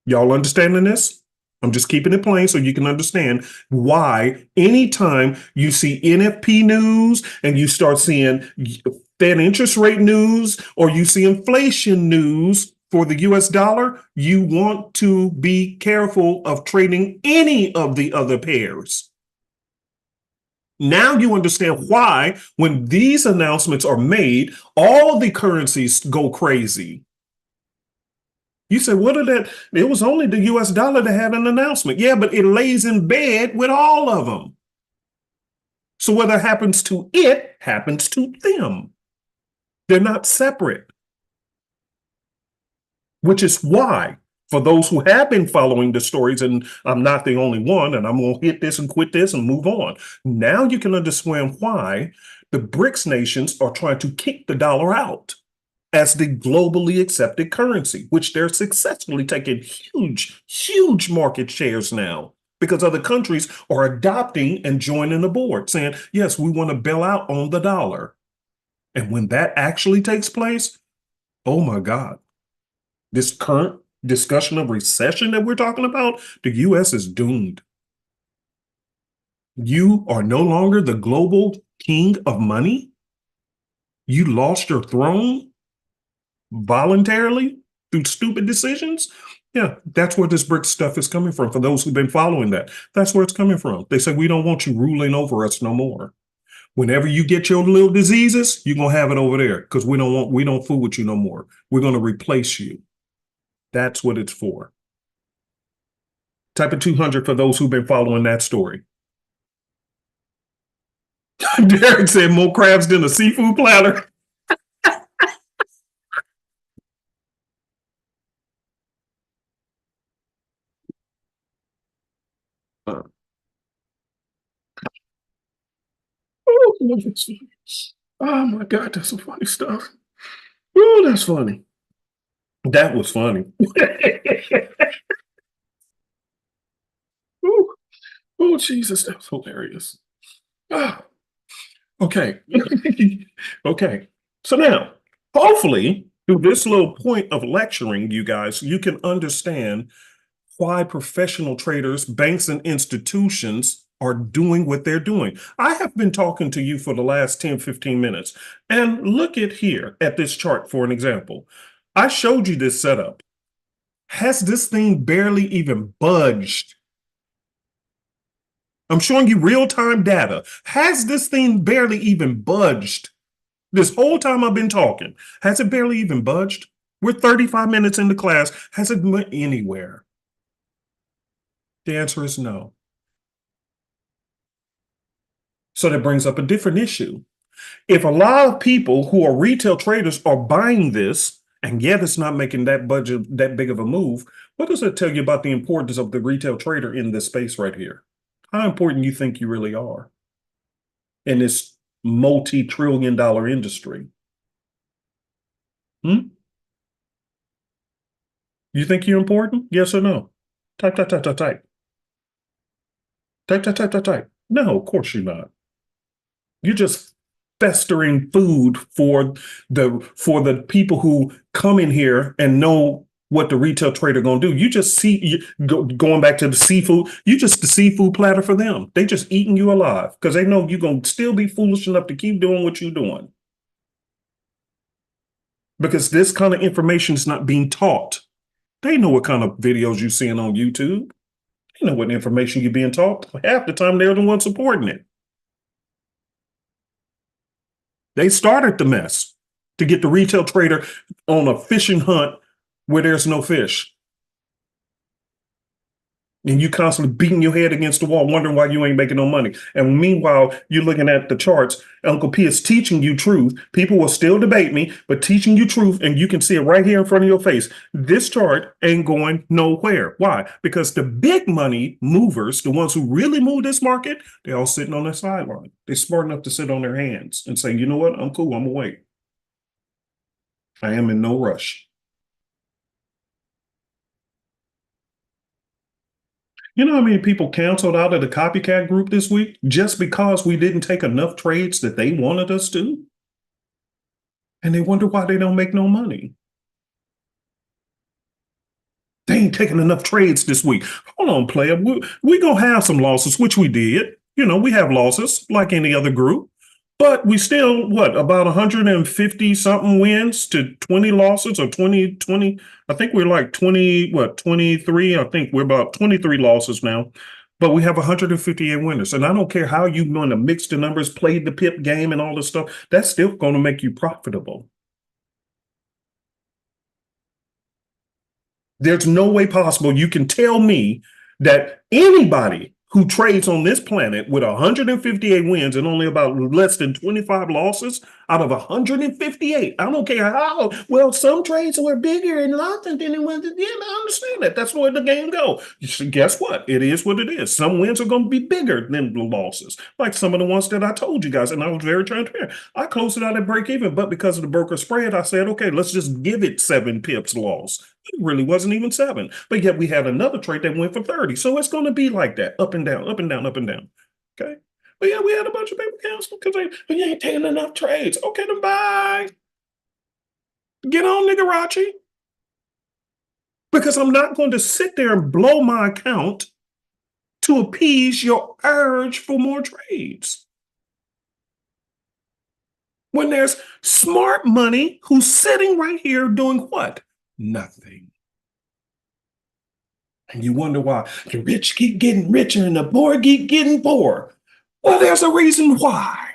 Y'all understanding this? I'm just keeping it plain so you can understand why anytime you see NFP news and you start seeing Fed interest rate news or you see inflation news for the US dollar, you want to be careful of trading any of the other pairs. Now you understand why, when these announcements are made, all the currencies go crazy. You said, what are that? It was only the US dollar that had an announcement. Yeah, but it lays in bed with all of them. So whether it happens to it, happens to them. They're not separate. Which is why, for those who have been following the stories, and I'm not the only one, and I'm going to hit this and quit this and move on. Now you can understand why the BRICS nations are trying to kick the dollar out as the globally accepted currency, which they're successfully taking huge market shares now because other countries are adopting and joining aboard, saying, yes, we want to bail out on the dollar. And when that actually takes place, oh my God, this current discussion of recession that we're talking about, the US is doomed. You are no longer the global king of money. You lost your throne voluntarily through stupid decisions. Yeah, that's where this BRICS stuff is coming from. For those who've been following that, that's where it's coming from. They say, we don't want you ruling over us no more. Whenever you get your little diseases, you're going to have it over there because we don't fool with you no more. We're going to replace you. That's what it's for. Type of 200 for those who've been following that story. Derek said more crabs than a seafood platter. Oh my God, that's some funny stuff. Oh, that's funny. That was funny. Oh, oh, Jesus, that was hilarious. Ah, okay. Okay. So now, hopefully, through this little point of lecturing, you guys, you can understand why professional traders, banks, and institutions are doing what they're doing. I have been talking to you for the last 10, 15 minutes. And look at here at this chart for an example. I showed you this setup. Has this thing barely even budged? I'm showing you real-time data. Has this thing barely even budged? This whole time I've been talking, has it barely even budged? We're 35 minutes into class. Has it went anywhere? The answer is no. So that brings up a different issue. If a lot of people who are retail traders are buying this, and yet it's not making that budget that big of a move, what does it tell you about the importance of the retail trader in this space right here? How important you think you really are in this multi-trillion-dollar industry? Hmm? You think you're important? Yes or no? Type, type, type, type, type. Type, type, type, type, type. No, of course you're not. You're just festering food for the people who come in here and know what the retail trader gonna do. You just see going back to the seafood. You just the seafood platter for them. They just eating you alive because they know you're gonna still be foolish enough to keep doing what you're doing. Because this kind of information is not being taught. They know what kind of videos you're seeing on YouTube. They know what information you're being taught. Half the time they're the ones supporting it. They started the mess to get the retail trader on a fishing hunt where there's no fish. And you constantly beating your head against the wall, wondering why you ain't making no money. And meanwhile, you're looking at the charts. Uncle P is teaching you truth. People will still debate me, but teaching you truth, and you can see it right here in front of your face. This chart ain't going nowhere. Why? Because the big money movers, the ones who really move this market, they're all sitting on their sideline. They're smart enough to sit on their hands and say, you know what? I'm cool. I'm gonna wait. I am in no rush. You know how many people canceled out of the copycat group this week just because we didn't take enough trades that they wanted us to? And they wonder why they don't make no money. They ain't taking enough trades this week. Hold on, player. We gonna have some losses, which we did. We have losses like any other group, but we still, what, about 150 something wins to 20 losses or 20. I think we're like 20, 23. I think we're about 23 losses now, but we have 158 winners. And I don't care how you want to mix the numbers, play the pip game and all this stuff, that's still going to make you profitable. There's no way possible you can tell me that anybody who trades on this planet with 158 wins and only about less than 25 losses out of 158. I don't care how. Well, some trades were bigger and lots than it was. Yeah, I understand that. That's where the game goes. Guess what? It is what it is. Some wins are going to be bigger than the losses, like some of the ones that I told you guys, and I was very transparent. I closed it out at break even, but because of the broker spread, I said, okay, let's just give it 7 pips loss. It really wasn't even 7, but yet we had another trade that went for 30. So it's going to be like that, up and down, up and down, up and down. Okay. But yeah, we had a bunch of people cancel because they ain't taking enough trades. Okay, then bye. Get on, Nigarachi. Because I'm not going to sit there and blow my account to appease your urge for more trades. When there's smart money who's sitting right here doing what? Nothing. And you wonder why the rich keep getting richer and the poor keep getting poorer. Well, there's a reason why.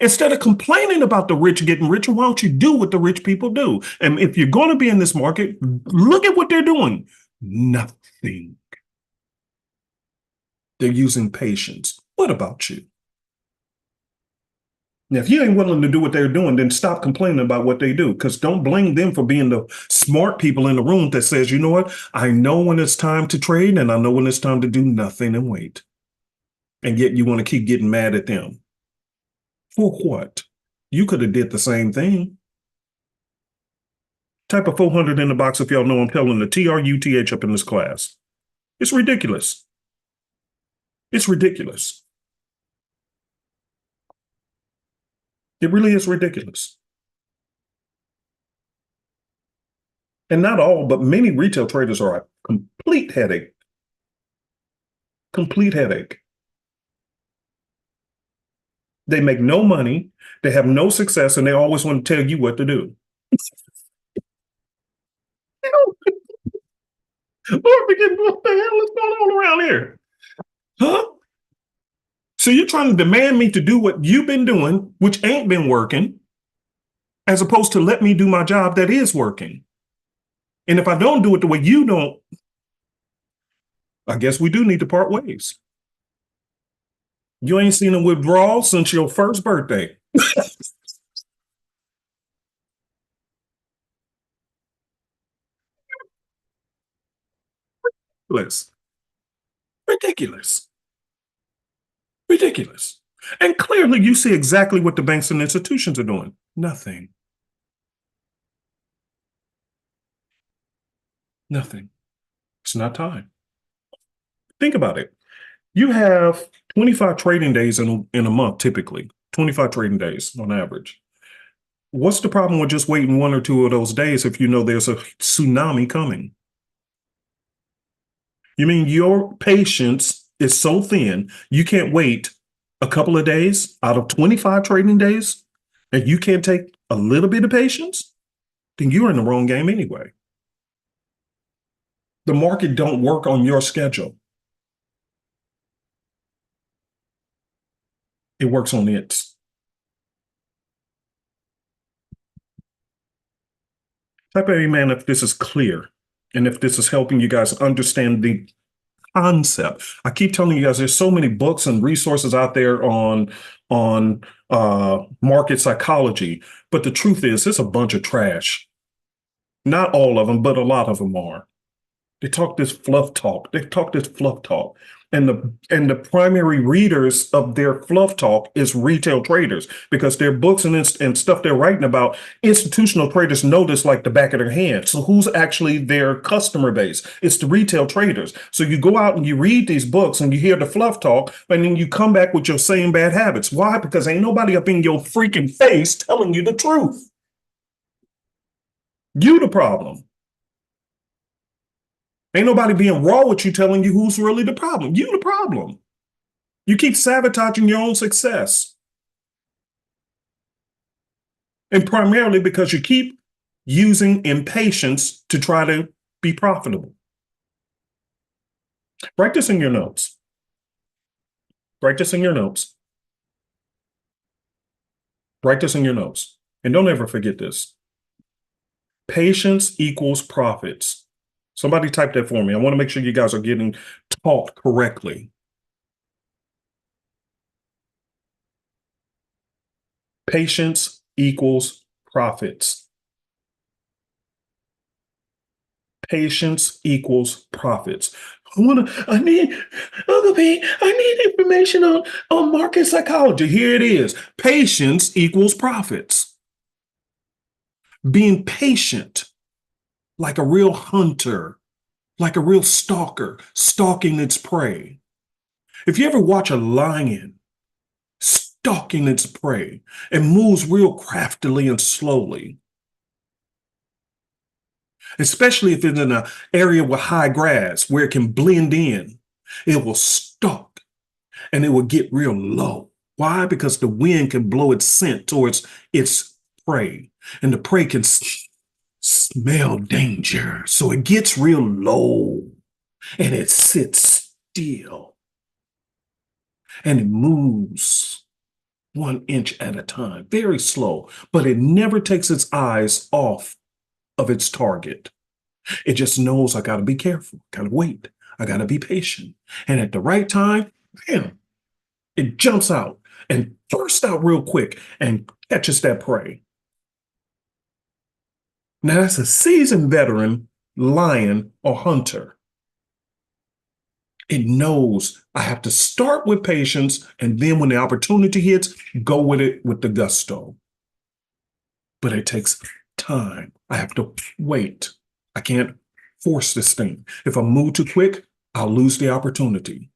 Instead of complaining about the rich getting richer, why don't you do what the rich people do? And if you're going to be in this market, look at what they're doing. Nothing. They're using patience. What about you? Now, if you ain't willing to do what they're doing, then stop complaining about what they do, because don't blame them for being the smart people in the room that says, you know what? I know when it's time to trade and I know when it's time to do nothing and wait. And yet you want to keep getting mad at them. For what? You could have did the same thing. Type of 400 in the box if y'all know I'm telling the TRUTH up in this class. It's ridiculous. It's ridiculous. It really is ridiculous. And not all, but many retail traders are a complete headache. Complete headache. They make no money, they have no success, and they always want to tell you what to do. Lord, what the hell is going on around here? Huh? So you're trying to demand me to do what you've been doing, which ain't been working, as opposed to let me do my job that is working. And if I don't do it the way you don't, I guess we do need to part ways. You ain't seen a withdrawal since your first birthday. Ridiculous. Ridiculous. Ridiculous. And clearly you see exactly what the banks and institutions are doing. Nothing. Nothing. It's not time. Think about it. You have 25 trading days in a month, typically. 25 trading days on average. What's the problem with just waiting 1 or 2 of those days if you know there's a tsunami coming? You mean your patience is so thin, you can't wait a couple of days out of 25 trading days, and you can't take a little bit of patience? Then you're in the wrong game anyway. The market don't work on your schedule. It works on its. Type A, man, if this is clear and if this is helping you guys understand the concept. I keep telling you guys, there's so many books and resources out there on market psychology, but the truth is, it's a bunch of trash. Not all of them, but a lot of them are. They talk this fluff talk. And the primary readers of their fluff talk is retail traders, because their books and stuff they're writing about, institutional traders know this like the back of their hand. So who's actually their customer base? It's the retail traders. So you go out and you read these books and you hear the fluff talk, and then you come back with your same bad habits. Why? Because ain't nobody up in your freaking face telling you the truth. You the problem. Ain't nobody being raw with you telling you who's really the problem. You the problem. You keep sabotaging your own success. And primarily because you keep using impatience to try to be profitable. Write this in your notes. Write this in your notes. Write this in your notes. And don't ever forget this. Patience equals profits. Somebody type that for me. I want to make sure you guys are getting taught correctly. Patience equals profits. Patience equals profits. I need information on market psychology. Here it is. Patience equals profits. Being patient, like a real hunter, like a real stalker, stalking its prey. If you ever watch a lion stalking its prey and moves real craftily and slowly, especially if it's in an area with high grass where it can blend in, it will stalk and it will get real low. Why? Because the wind can blow its scent towards its prey, and the prey can smell danger. So it gets real low and it sits still and it moves 1 inch at a time, very slow, but it never takes its eyes off of its target. It just knows, I got to be careful, got to wait, I got to be patient. And at the right time, bam, it jumps out and bursts out real quick and catches that prey. Now that's a seasoned veteran lion or hunter. It knows I have to start with patience, and then when the opportunity hits, go with it with the gusto. But it takes time. I have to wait. I can't force this thing. If I move too quick, I'll lose the opportunity.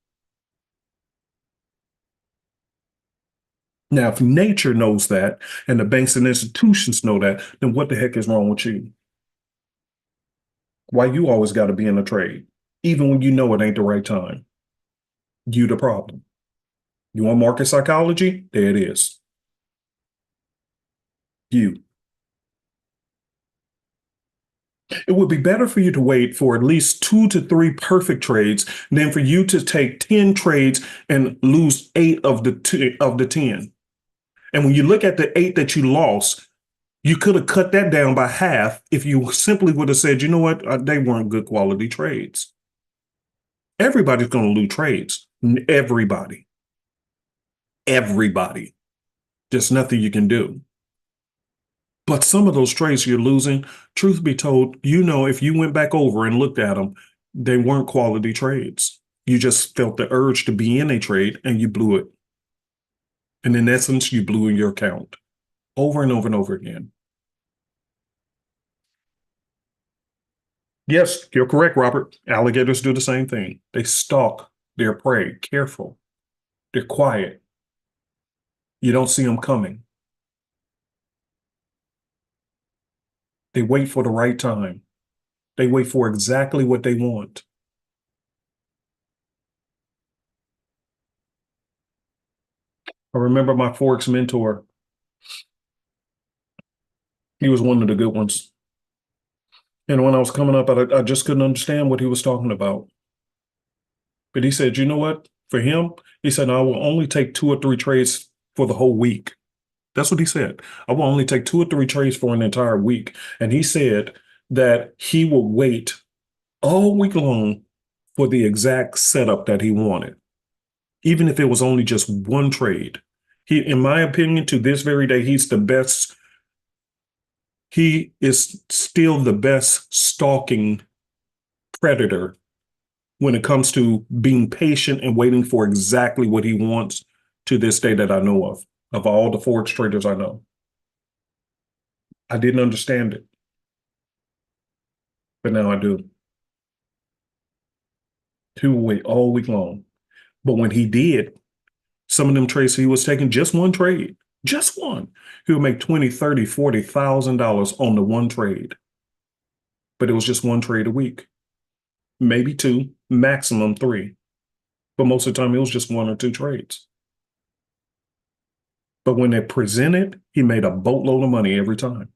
Now, if nature knows that, and the banks and institutions know that, then what the heck is wrong with you? Why you always got to be in a trade, even when you know it ain't the right time? You the problem. You want market psychology? There it is. You. It would be better for you to wait for at least 2 to 3 perfect trades than for you to take 10 trades and lose 8 of the 10. And when you look at the 8 that you lost, you could have cut that down by half if you simply would have said, you know what, they weren't good quality trades. Everybody's going to lose trades. Everybody. Everybody. There's nothing you can do. But some of those trades you're losing, truth be told, you know, if you went back over and looked at them, they weren't quality trades. You just felt the urge to be in a trade and you blew it. And in essence, you blew in your account over and over and over again. Yes, you're correct, Robert. Alligators do the same thing. They stalk their prey, careful. They're quiet. You don't see them coming. They wait for the right time. They wait for exactly what they want. I remember my Forex mentor. He was one of the good ones. And when I was coming up, I just couldn't understand what he was talking about. But he said, you know what? For him, he said, I will only take 2 or 3 trades for the whole week. That's what he said. I will only take 2 or 3 trades for an entire week. And he said that he will wait all week long for the exact setup that he wanted, even if it was only just 1 trade. He, in my opinion, to this very day, he's the best. He is still the best stalking predator when it comes to being patient and waiting for exactly what he wants to this day that I know of all the Forex traders I know. I didn't understand it, but now I do. He would wait all week long. But when he did, some of them trades he was taking just one trade, just one. He would make 20, 30, 40,000 on the one trade. But it was just one trade a week, maybe two, maximum three. But most of the time, it was just one or two trades. But when they presented, he made a boatload of money every time.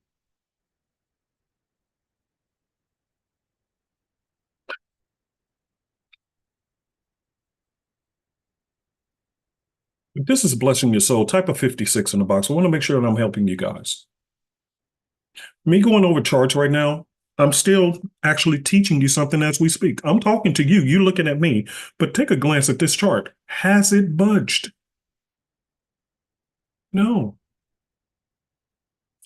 If this is blessing your soul, type a 56 in the box. I want to make sure that I'm helping you guys. Me going over charts right now, I'm still actually teaching you something as we speak. I'm talking to you, you looking at me, but take a glance at this chart. Has it budged? No.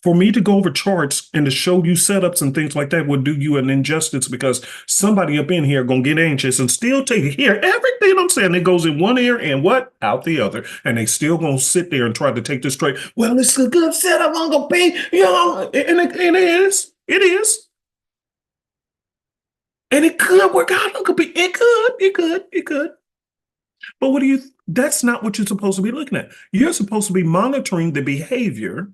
For me to go over charts and to show you setups and things like that would do you an injustice, because somebody up in here gonna get anxious and still hear everything I'm saying. It goes in one ear and what? Out the other. And they still gonna sit there and try to take this trade. Well, it's a good setup, Uncle P. You know, and it is. It is. And it could work out, Uncle P. It could. But that's not what you're supposed to be looking at. You're supposed to be monitoring the behavior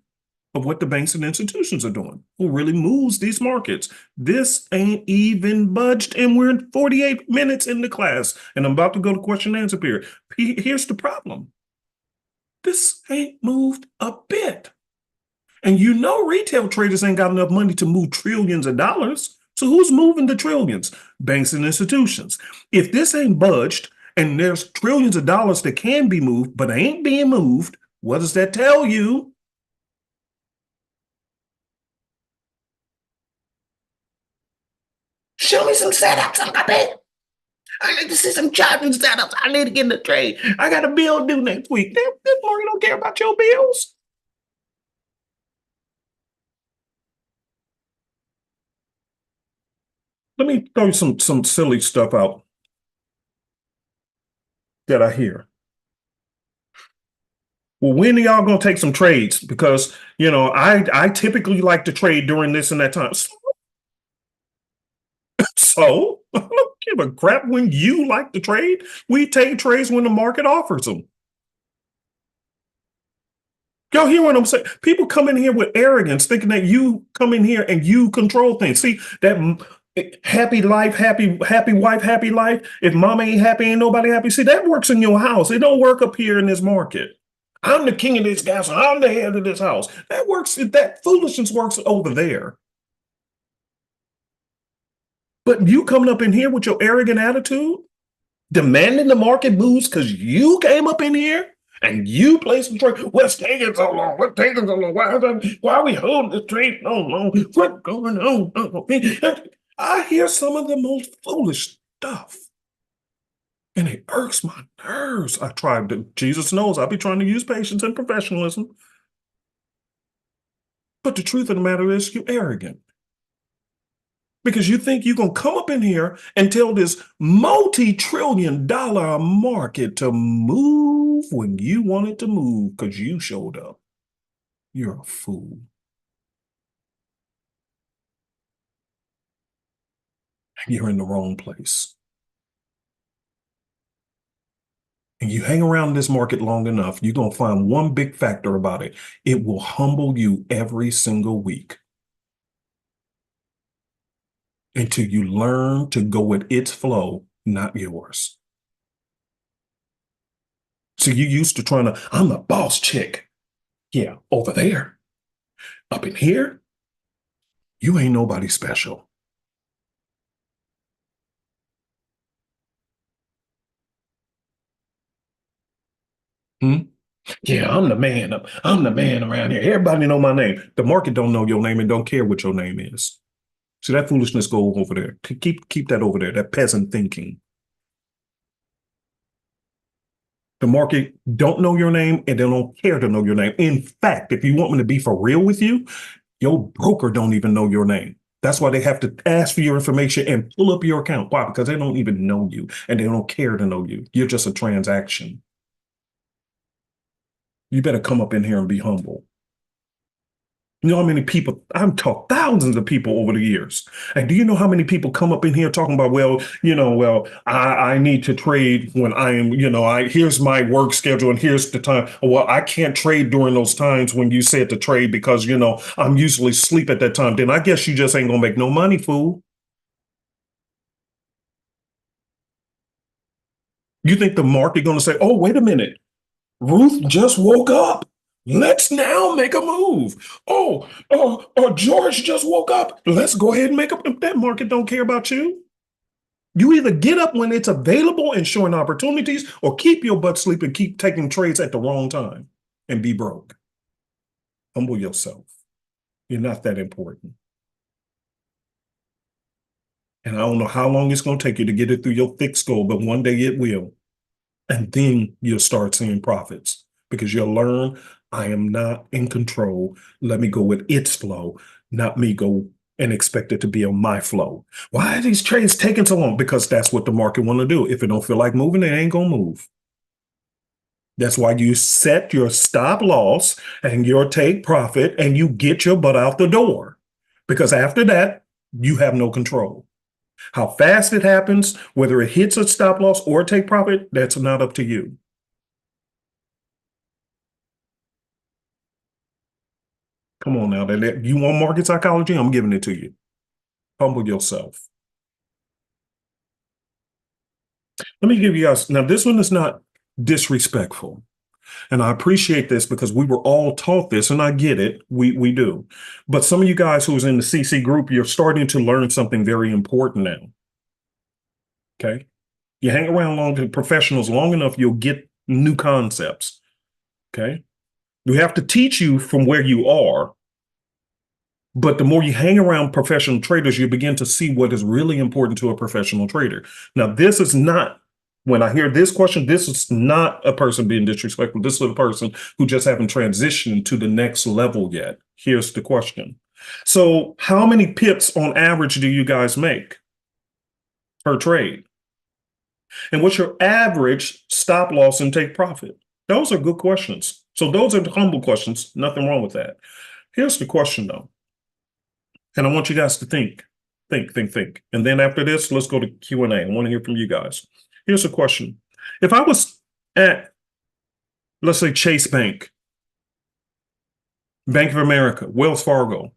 of what the banks and institutions are doing, who really moves these markets. This ain't even budged, and we're 48 minutes into class, and I'm about to go to question and answer period. Here's the problem. This ain't moved a bit. And you know retail traders ain't got enough money to move trillions of dollars. So who's moving the trillions? Banks and institutions. If this ain't budged, and there's trillions of dollars that can be moved, but ain't being moved, what does that tell you? Show me some setups, Uncle P. I need to see some charts and setups. I need to get in the trade. I got a bill due next week. This morning don't care about your bills. Let me throw you some silly stuff out that I hear. Well, when are y'all gonna take some trades? Because I typically like to trade during this and that time. So I don't give a crap when you like to trade. We take trades when the market offers them. Y'all hear what I'm saying? People come in here with arrogance, thinking that you come in here and you control things. See, that happy life, happy wife, happy life. If mama ain't happy, ain't nobody happy. See, that works in your house. It don't work up here in this market. I'm the king of this house. I'm the head of this house. That works. That foolishness works over there. But you coming up in here with your arrogant attitude, demanding the market moves because you came up in here and you placed the trade. What's taking so long? What's taking so long? Why are we holding the trade so long? What's going on? I hear some of the most foolish stuff, and it irks my nerves. Jesus knows, I'll be trying to use patience and professionalism. But the truth of the matter is, you're arrogant. Because you think you're going to come up in here and tell this multi-trillion-dollar market to move when you want it to move because you showed up. You're a fool. You're in the wrong place. And you hang around this market long enough, you're going to find one big factor about it. It will humble you every single week until you learn to go with its flow, not yours. So you used to I'm the boss chick. Yeah, over there. Up in here, you ain't nobody special. Yeah, I'm the man. I'm the man around here. Everybody know my name. The market don't know your name and don't care what your name is. See, that foolishness go over there. Keep that over there, that peasant thinking. The market don't know your name and they don't care to know your name. In fact, if you want me to be for real with you, your broker don't even know your name. That's why they have to ask for your information and pull up your account. Why? Because they don't even know you and they don't care to know you. You're just a transaction. You better come up in here and be humble. You know how many people, I've taught thousands of people over the years. And do you know how many people come up in here talking about, well, I need to trade when I am, here's my work schedule and here's the time. Well, I can't trade during those times when you said to trade because, I'm usually asleep at that time. Then I guess you just ain't gonna make no money, fool. You think the market gonna say, oh, wait a minute. Ruth just woke up. Let's now make a move. George just woke up. Let's go ahead and make up. That market don't care about you. You either get up when it's available and showing opportunities, or keep your butt asleep and keep taking trades at the wrong time and be broke. Humble yourself. You're not that important. And I don't know how long it's going to take you to get it through your thick skull, but one day it will. And then you'll start seeing profits because you'll learn I am not in control. Let me go with its flow, not me go and expect it to be on my flow. Why are these trades taking so long? Because that's what the market want to do. If it don't feel like moving, it ain't going to move. That's why you set your stop loss and your take profit and you get your butt out the door. Because after that, you have no control. How fast it happens, whether it hits a stop loss or take profit, that's not up to you. Come on now. You want market psychology? I'm giving it to you. Humble yourself. Let me give you guys, now this one is not disrespectful. And I appreciate this because we were all taught this, and I get it. We do. But some of you guys who's in the CC group, you're starting to learn something very important now. Okay. You hang around long with professionals long enough, you'll get new concepts. Okay. We have to teach you from where you are. But the more you hang around professional traders, you begin to see what is really important to a professional trader. Now, this is not, when I hear this question, this is not a person being disrespectful. This is a person who just haven't transitioned to the next level yet. Here's the question. So how many pips on average do you guys make per trade? And what's your average stop loss and take profit? Those are good questions. So those are the humble questions. Nothing wrong with that. Here's the question, though. And I want you guys to think. And then after this, let's go to Q&A. I want to hear from you guys. Here's a question. If I was at, let's say, Chase Bank, Bank of America, Wells Fargo,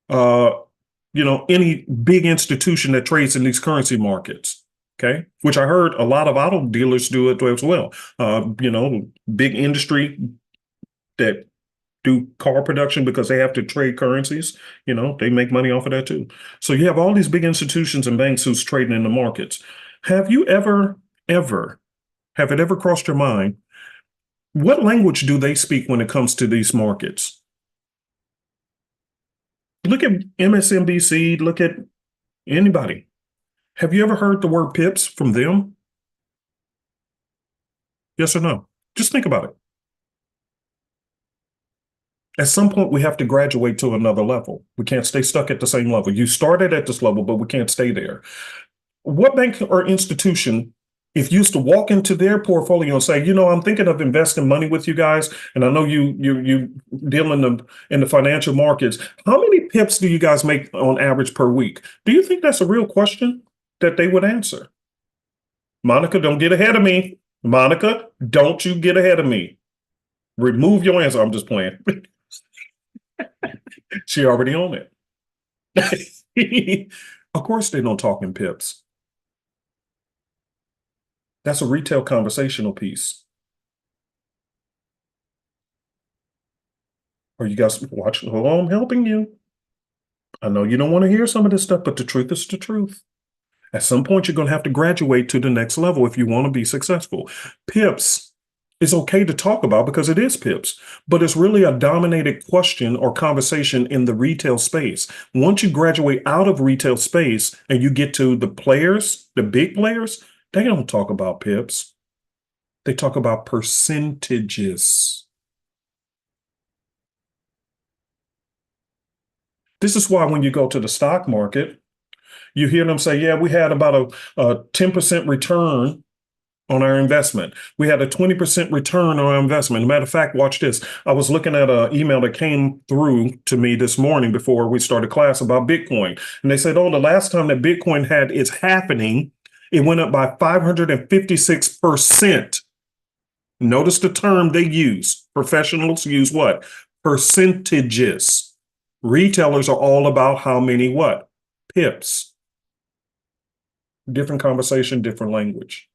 any big institution that trades in these currency markets, okay, which I heard a lot of auto dealers do it as well. Big industry that do car production because they have to trade currencies. They make money off of that too. So you have all these big institutions and banks who's trading in the markets. Have you have it ever crossed your mind, what language do they speak when it comes to these markets? Look at MSNBC, look at anybody. Have you ever heard the word pips from them? Yes or no? Just think about it. At some point, we have to graduate to another level. We can't stay stuck at the same level. You started at this level, but we can't stay there. What bank or institution, if you used to walk into their portfolio and say, I'm thinking of investing money with you guys, and I know you deal in the financial markets, how many pips do you guys make on average per week? Do you think that's a real question that they would answer? Monica, don't get ahead of me. Monica, don't you get ahead of me. Remove your answer. I'm just playing. She already on it. Of course they don't talk in pips. That's a retail conversational piece. Are you guys watching? Hold on, I'm helping you. I know you don't want to hear some of this stuff, but the truth is the truth. At some point, you're going to have to graduate to the next level if you want to be successful. Pips is okay to talk about because it is pips, but it's really a dominated question or conversation in the retail space. Once you graduate out of retail space and you get to the players, the big players, they don't talk about pips. They talk about percentages. This is why when you go to the stock market, you hear them say, yeah, we had about a 10% return on our investment. We had a 20% return on our investment. As a matter of fact, watch this. I was looking at an email that came through to me this morning before we started class about Bitcoin. And they said, oh, the last time that Bitcoin had its happening, it went up by 556%. Notice the term they use. Professionals use what? Percentages. Retailers are all about how many what? Pips. Different conversation, different language.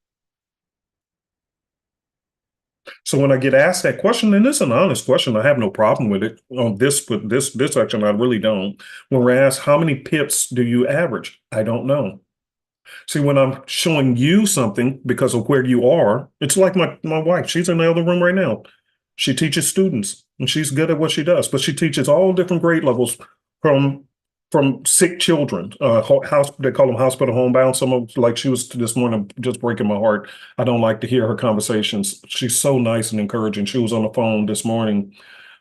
So when I get asked that question, and it's an honest question, I have no problem with it. On this section, I really don't. When we're asked how many pips do you average, I don't know. See, when I'm showing you something because of where you are, it's like my wife. She's in the other room right now. She teaches students, and she's good at what she does. But she teaches all different grade levels from sick children. House, they call them hospital homebound. Some of, like she was this morning, just breaking my heart. I don't like to hear her conversations. She's so nice and encouraging. She was on the phone this morning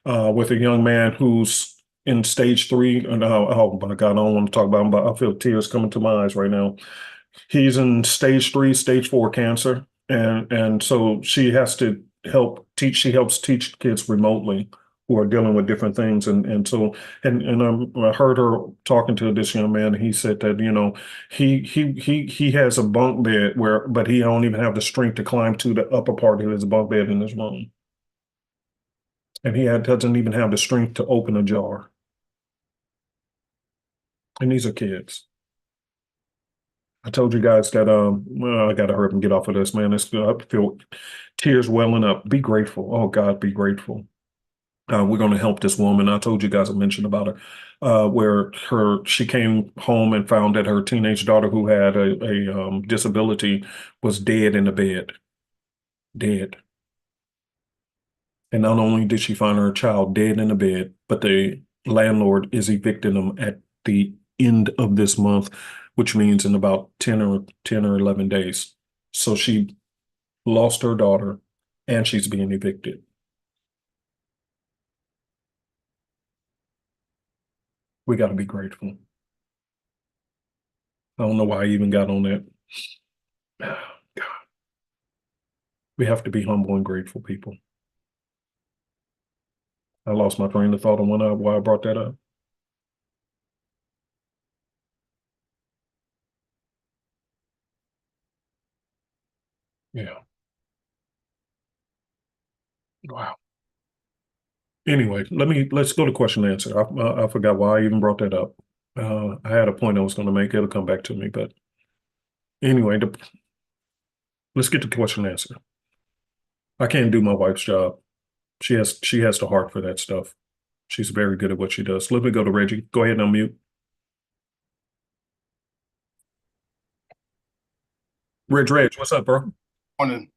with a young man who's in stage 3. And oh my God, I don't want to talk about him, but I feel tears coming to my eyes right now. He's in stage 3, stage 4 cancer, and so she has to help teach. She helps teach kids remotely who are dealing with different things, and I heard her talking to this young man. He said that he has a bunk bed but he don't even have the strength to climb to the upper part of his bunk bed in his room, and doesn't even have the strength to open a jar. And these are kids. I told you guys that well, I gotta hurry up and get off of this, man. I feel tears welling up. Be grateful. Oh God, be grateful. We're going to help this woman. I told you guys I mentioned about her, where she came home and found that her teenage daughter, who had a disability, was dead in the bed, dead. And not only did she find her child dead in the bed, but the landlord is evicting them at the end of this month, which means in about 10 or 11 days. So she lost her daughter and she's being evicted. We got to be grateful. I don't know why I even got on that. God. We have to be humble and grateful people. I lost my train of thought on why I brought that up. Yeah. Wow. Anyway, let's go to question and answer. I forgot why I even brought that up. I had a point I was going to make. It'll come back to me, but anyway, let's get to question and answer. I can't do my wife's job. She has the heart for that stuff. She's very good at what she does. Let me go to Reggie. Go ahead and unmute. Reg, what's up, bro? Morning.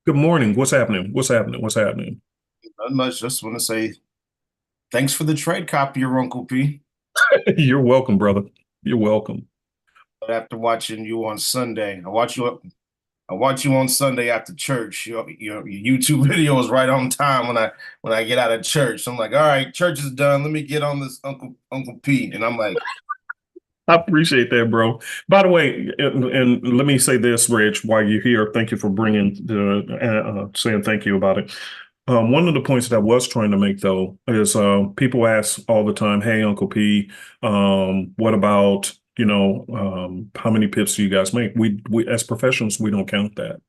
Good morning. What's happening? What's happening? What's happening? Not much. Just want to say thanks for the trade copy, your Uncle P. You're welcome, brother. You're welcome. But after watching you on Sunday, I watch you on Sunday after church. Your YouTube video is right on time when I get out of church. So I'm like, all right, church is done. Let me get on this Uncle P. And I'm like, I appreciate that, bro. By the way, and let me say this, Reg, while you're here, thank you for bringing saying thank you about it. One of the points that I was trying to make, though, is people ask all the time, "Hey, Uncle P, what about how many pips do you guys make?" We as professionals, we don't count that.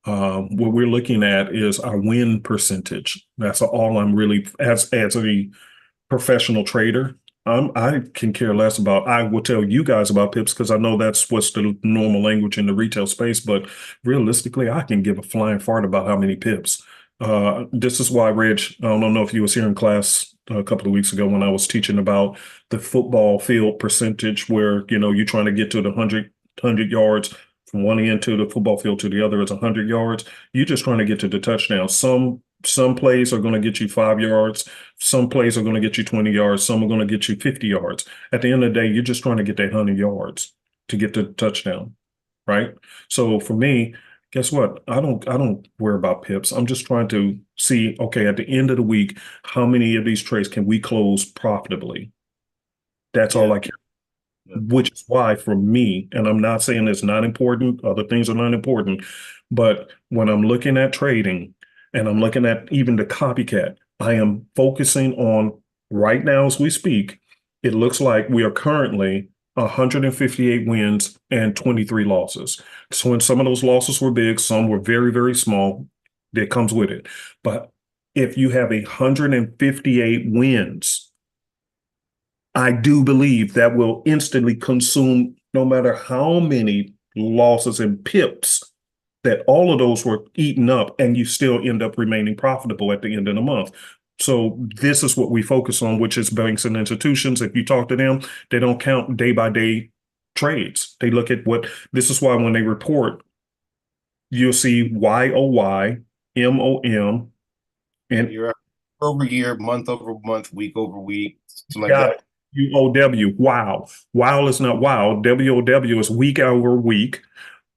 What we're looking at is our win percentage. That's all I'm really as a professional trader. I can care less about. I will tell you guys about pips because I know that's what's the normal language in the retail space. But realistically, I can give a flying fart about how many pips. This is why, Reg, I don't know if you was here in class a couple of weeks ago when I was teaching about the football field percentage, where you're trying to get to the 100 yards from one end to the football field to the other is 100 yards. You're just trying to get to the touchdown. Some plays are going to get you 5 yards. Some plays are going to get you 20 yards. Some are going to get you 50 yards. At the end of the day, you're just trying to get that 100 yards to get the touchdown, right? So for me, guess what? I don't worry about pips. I'm just trying to see, okay, at the end of the week, how many of these trades can we close profitably? That's all Yeah. I care. Yeah. Which is why for me, and I'm not saying it's not important, other things are not important, but when I'm looking at trading and I'm looking at even the copycat, I am focusing on right now as we speak, it looks like we are currently 158 wins and 23 losses. So when some of those losses were big, some were very, very small, that comes with it. But if you have 158 wins, I do believe that will instantly consume no matter how many losses and pips, that all of those were eaten up and you still end up remaining profitable at the end of the month. So this is what we focus on, which is banks and institutions. If you talk to them, they don't count day by day trades. They look at what this is why when they report, you'll see YOY, MOM, Yeah. and Year over year, month over month, week over week, something like got that. it. UOW. Wow. Wow is not wow. WOW is week over week.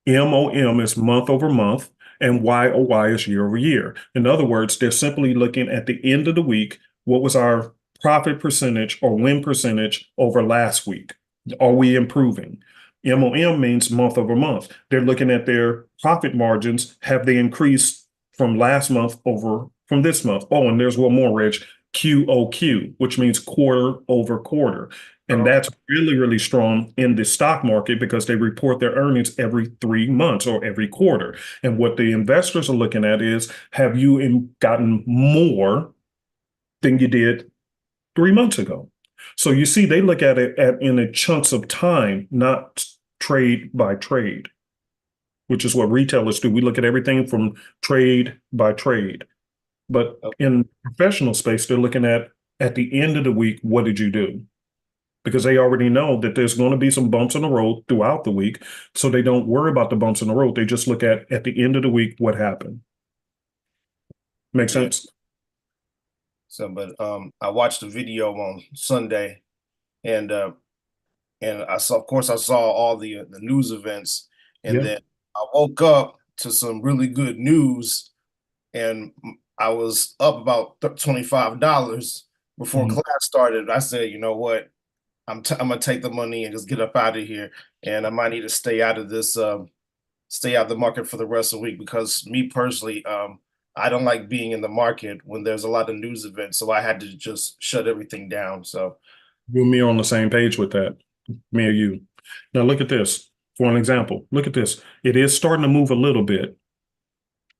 MOM is month over month. And YOY is year over year. In other words, they're simply looking at the end of the week. What was our profit percentage or win percentage over last week? Are we improving? MOM means month over month. They're looking at their profit margins. Have they increased from last month over from this month? Oh, and there's one more, Rich. QOQ, which means quarter over quarter. And that's really, really strong in the stock market because they report their earnings every 3 months or every quarter. And what the investors are looking at is, have you gotten more than you did 3 months ago? So you see, they look at it in a chunks of time, not trade by trade, which is what retailers do. We look at everything from trade by trade. But Okay. in professional space, they're looking at the end of the week, what did you do? Because they already know that there's going to be some bumps in the road throughout the week. So they don't worry about the bumps in the road. They just look at the end of the week, what happened. Make Yeah. sense? So, but I watched a video on Sunday, and I saw, of course, I saw all the news events, and Yeah. then I woke up to some really good news, and I was up about $25 before Mhm. class started. I said, you know what? I'm gonna take the money and just get up out of here, and I might need to stay out of this, stay out of the market for the rest of the week because me personally, I don't like being in the market when there's a lot of news events, so I had to just shut everything down. So You and me are on the same page with that. Me or you. Now look at this. For an example, look at this. It is starting to move a little bit.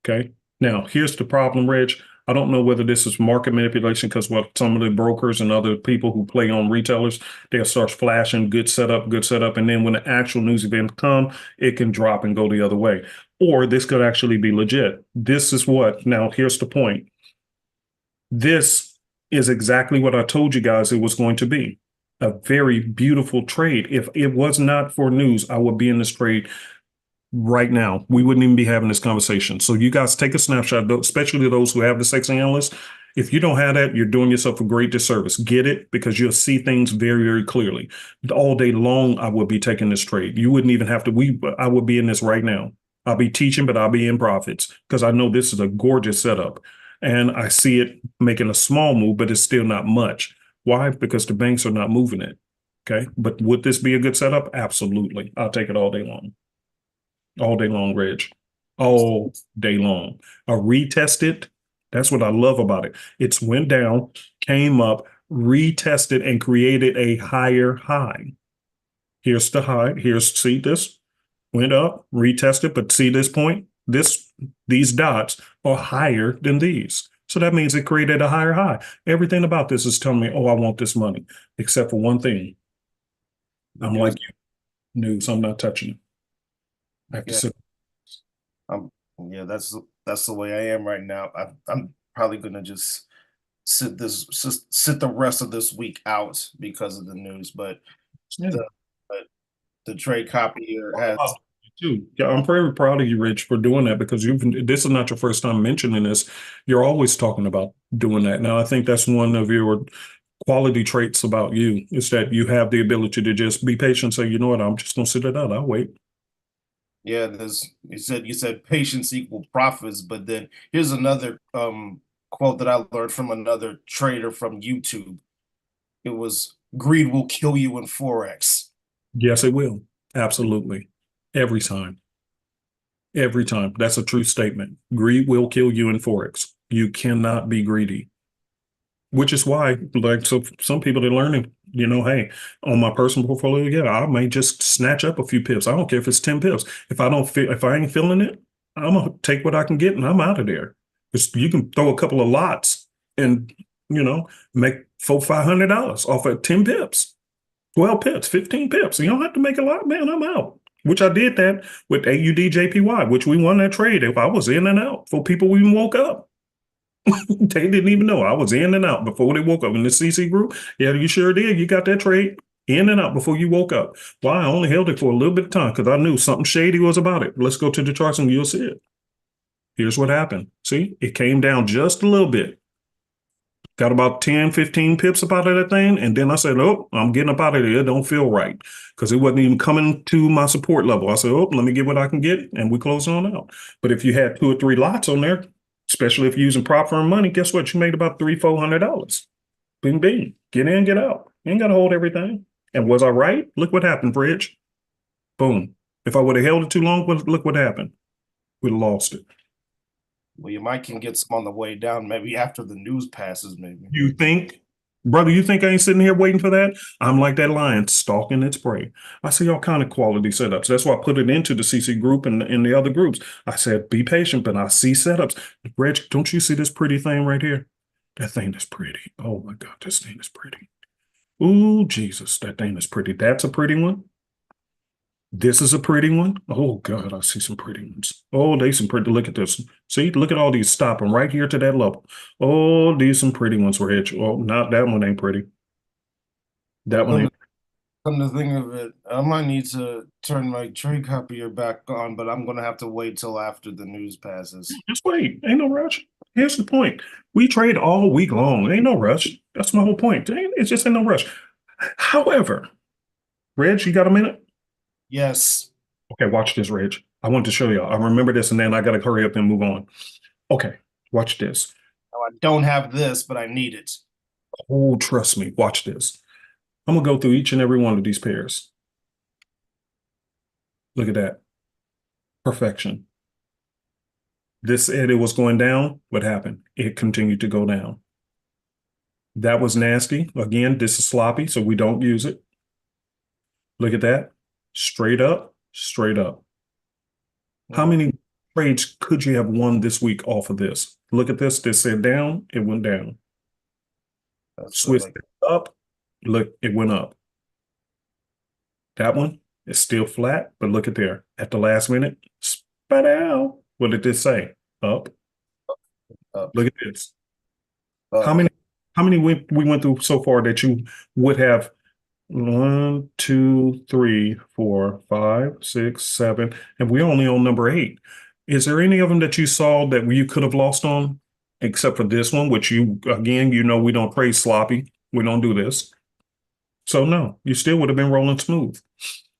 Okay. Now, here's the problem, Reg. I don't know whether this is market manipulation because what some of the brokers and other people who play on retailers, they'll start flashing good setup, good setup. And then when the actual news event come, it can drop and go the other way. Or this could actually be legit. This is what, now here's the point. This is exactly what I told you guys it was going to be. A very beautiful trade. If it was not for news, I would be in this trade right now. We wouldn't even be having this conversation. So you guys take a snapshot, especially those who have the sexy analyst. If you don't have that, you're doing yourself a great disservice. Get it because you'll see things very, very clearly. All day long, I would be taking this trade. You wouldn't even have to. I would be in this right now. I'll be teaching, but I'll be in profits because I know this is a gorgeous setup. And I see it making a small move, but it's still not much. Why? Because the banks are not moving it. Okay. But would this be a good setup? Absolutely. I'll take it all day long. All day long, Reg. All day long. A retested. That's what I love about it. It's went down, came up, retested, and created a higher high. Here's the high. Here's see this went up, retested, but see this point. These dots are higher than these. So that means it created a higher high. Everything about this is telling me, oh, I want this money, except for one thing. the I'm news, like you, news. I'm not touching it. I have to yeah, sit. I'm, yeah, that's the way I am right now. I'm probably gonna just sit the rest of this week out because of the news, but Yeah. the but the trade copier has. Proud of you too. Yeah, I'm very proud of you, Rich, for doing that because this is not your first time mentioning this. You're always talking about doing that. Now, I think that's one of your quality traits about you is that you have the ability to just be patient and say, you know what, I'm just gonna sit it out. I'll wait. Yeah, there's you said patience equal profits, but then here's another quote that I learned from another trader from YouTube. It was greed will kill you in Forex. Yes, it will. Absolutely. Every time. Every time. That's a true statement. Greed will kill you in Forex. You cannot be greedy, which is why, like, so some people are learning, hey, on my personal portfolio, yeah, I may just snatch up a few pips. I don't care if it's 10 pips. If I don't feel, if I ain't feeling it, I'm gonna take what I can get and I'm out of there. Because you can throw a couple of lots and, make $400-500 off of 10 pips, 12 pips, 15 pips. You don't have to make a lot, man. I'm out. Which I did that with AUD JPY, which we won that trade. If I was in and out before people even woke up. They didn't even know I was in and out before they woke up in the CC group. Yeah, you sure did. You got that trade in and out before you woke up. Well, I only held it for a little bit of time because I knew something shady was about it. Let's go to the charts and you'll see it. Here's what happened. See, it came down just a little bit. Got about 10, 15 pips up out of that thing. And then I said, oh, I'm getting up out of there. It don't feel right because it wasn't even coming to my support level. I said, oh, let me get what I can get. And we close on out. But if you had 2 or 3 lots on there, especially if you're using prop firm money, guess what? You made about $300-400. Bing, bing. Get in, get out. You ain't got to hold everything. And was I right? Look what happened, Bridge. Boom. If I would have held it too long, look what happened. We'd have lost it. Well, you might can get some on the way down, maybe after the news passes, maybe. You think, brother, you think I ain't sitting here waiting for that? I'm like that lion stalking its prey. I see all kind of quality setups. That's why I put it into the CC group and in the other groups. I said, be patient, but I see setups. Reg, don't you see this pretty thing right here? That thing is pretty. Oh my God, this thing is pretty. Ooh, Jesus, that thing is pretty. That's a pretty one. This is a pretty one. Oh God, I see some pretty ones. Oh, they some pretty. Look at this. See, look at all these stopping right here to that level. Oh, these some pretty ones were hit. Oh, not that one ain't pretty. That one ain't. Come to think of it, I might need to turn my trade copier back on, but I'm gonna have to wait till after the news passes. Just wait. Ain't no rush. Here's the point. We trade all week long. Ain't no rush. That's my whole point. It's just ain't no rush. However, Reg, you got a minute? Yes. Okay, watch this, Reg. I want to show y'all. I remember this, and then I got to hurry up and move on. Okay, watch this. Now, I don't have this, but I need it. Oh, trust me. Watch this. I'm going to go through each and every one of these pairs. Look at that. Perfection. This said it was going down. What happened? It continued to go down. That was nasty. Again, this is sloppy, so we don't use it. Look at that. Straight up, straight up. How many trades could you have won this week off of this? Look at this. This said down. It went down. Switched it up. Look, it went up. That one is still flat, but look at there. At the last minute, spat out. What did this say? Up. Up. Look at this. Up. How many we went through so far that you would have 1, 2, 3, 4, 5, 6, 7, and we're only on number 8. Is there any of them that you saw that you could have lost on, except for this one, which you, again, we don't trade sloppy. We don't do this. So no, you still would have been rolling smooth.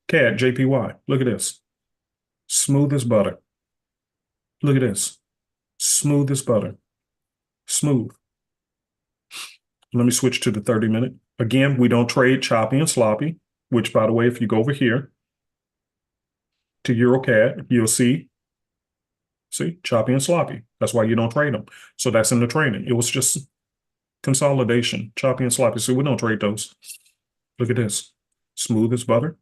CAD, JPY, look at this. Smooth as butter. Look at this. Smooth as butter. Smooth. Let me switch to the 30-minute. Again, we don't trade choppy and sloppy, which, by the way, if you go over here to EuroCAD, you'll see, choppy and sloppy. That's why you don't trade them. So that's in the training. It was just consolidation, choppy and sloppy. So we don't trade those. Look at this. Smooth as butter.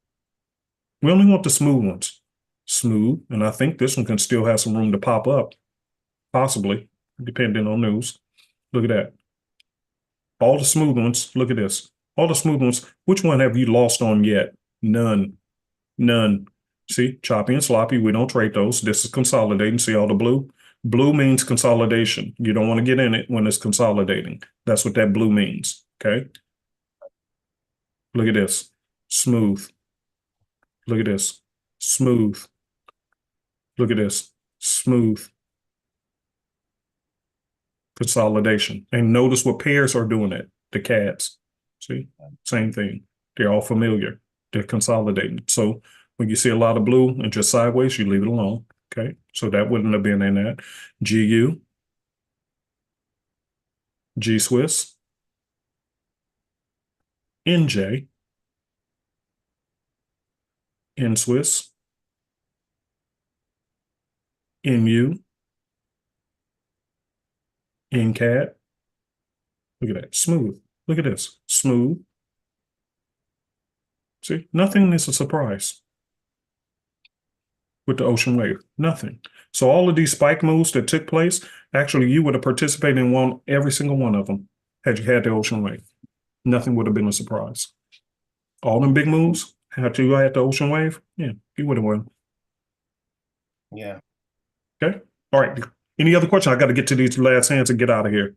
We only want the smooth ones. Smooth. And I think this one can still have some room to pop up. Possibly, depending on news. Look at that. All the smooth ones. Look at this. All the smooth ones. Which one have you lost on yet? None. None. See, choppy and sloppy. We don't trade those. This is consolidating. See all the blue? Blue means consolidation. You don't want to get in it when it's consolidating. That's what that blue means. Okay. Look at this. Smooth. Look at this. Smooth. Look at this. Smooth. Consolidation. And notice what pairs are doing it. The CADs. See? Same thing. They're all familiar. They're consolidating. So when you see a lot of blue and just sideways, you leave it alone. Okay. So that wouldn't have been in that. GU. G Swiss. NJ, N Swiss, NU, NCAD. Look at that. Smooth. Look at this. Smooth. See, nothing is a surprise with the ocean wave. Nothing. So all of these spike moves that took place, actually, you would have participated in every single one of them had you had the ocean wave. Nothing would have been a surprise. All them big moves, had you had the ocean wave, yeah, you would have won. Yeah. Okay. All right. Any other question? I got to get to these last hands and get out of here.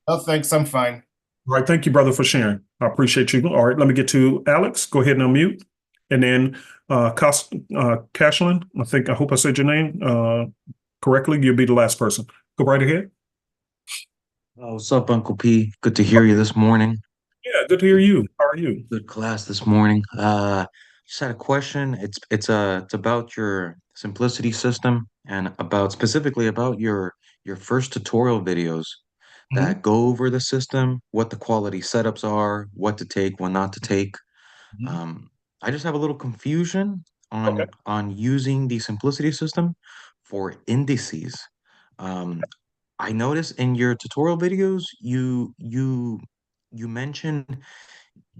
Oh, thanks. I'm fine. All right. Thank you, brother, for sharing. I appreciate you. All right. Let me get to Alex. Go ahead and unmute. And then Cashlin, I hope I said your name correctly. You'll be the last person. Go right ahead. What's up, Uncle P? Good to hear you this morning. Yeah, good to hear you. How are you? Good class this morning. Just had a question. It's about your simplicity system and specifically about your first tutorial videos Mhm. that go over the system, what the quality setups are, what to take, what not to take. Mhm. Um, I just have a little confusion Okay. on using the simplicity system for indices. Um, I noticed in your tutorial videos, you mentioned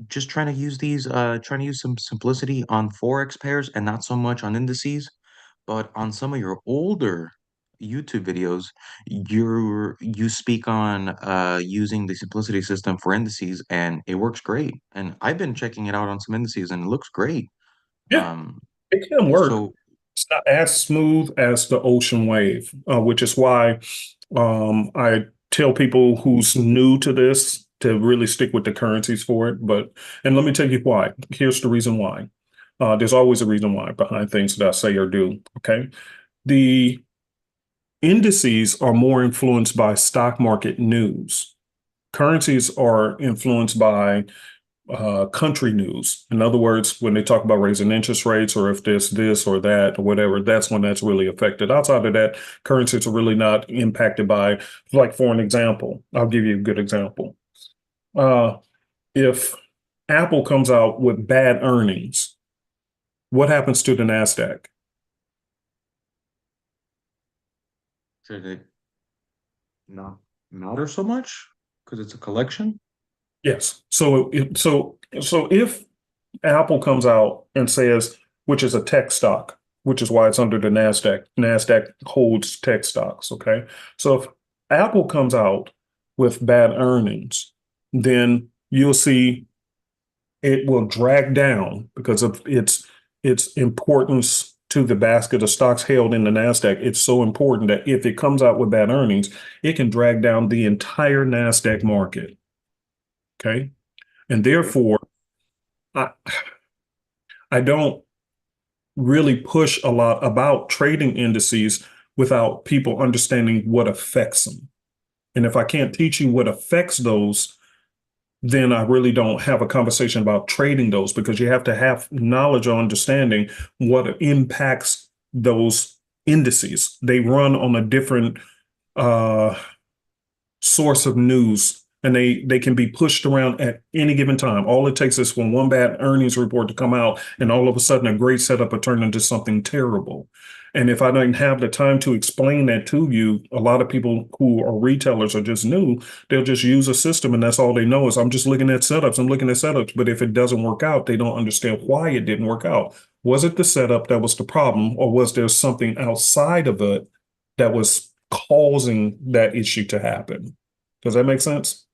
just trying to use some simplicity on forex pairs and not so much on indices. But on some of your older YouTube videos, you speak on using the simplicity system for indices, and it works great. And I've been checking it out on some indices, and it looks great. Yeah, Um, it can work. so It's not as smooth as the ocean wave, which is why I tell people who's new to this to really stick with the currencies for it. And let me tell you why. Here's the reason why. There's always a reason why behind things that I say or do. Okay. The indices are more influenced by stock market news. Currencies are influenced by country news. In other words, when they talk about raising interest rates or if there's this or that or whatever, that's when that's really affected. Outside of that, currencies are really not impacted by, like, for an example, I'll give you a good example. Uh, if Apple comes out with bad earnings, what happens to the NASDAQ? should it not matter so much because it's a collection? Yes. So if Apple comes out and says, which is a tech stock, which is why it's under the NASDAQ. NASDAQ holds tech stocks. Okay. So if Apple comes out with bad earnings, then you'll see it will drag down because of its importance to the basket of stocks held in the NASDAQ. It's so important that if it comes out with bad earnings, it can drag down the entire NASDAQ market. Okay. And therefore, I, I don't really push a lot about trading indices without people understanding what affects them. And if I can't teach you what affects those, then I really don't have a conversation about trading those because you have to have knowledge or understanding what impacts those indices. They run on a different uh, source of news and they can be pushed around at any given time. All it takes is for one bad earnings report to come out and all of a sudden a great setup will turn into something terrible. And if I don't have the time to explain that to you, a lot of people who are retailers are just new. They'll just use a system and that's all they know is I'm just looking at setups. I'm looking at setups. But if it doesn't work out, they don't understand why it didn't work out. Was it the setup that was the problem, or was there something outside of it that was causing that issue to happen? Does that make sense?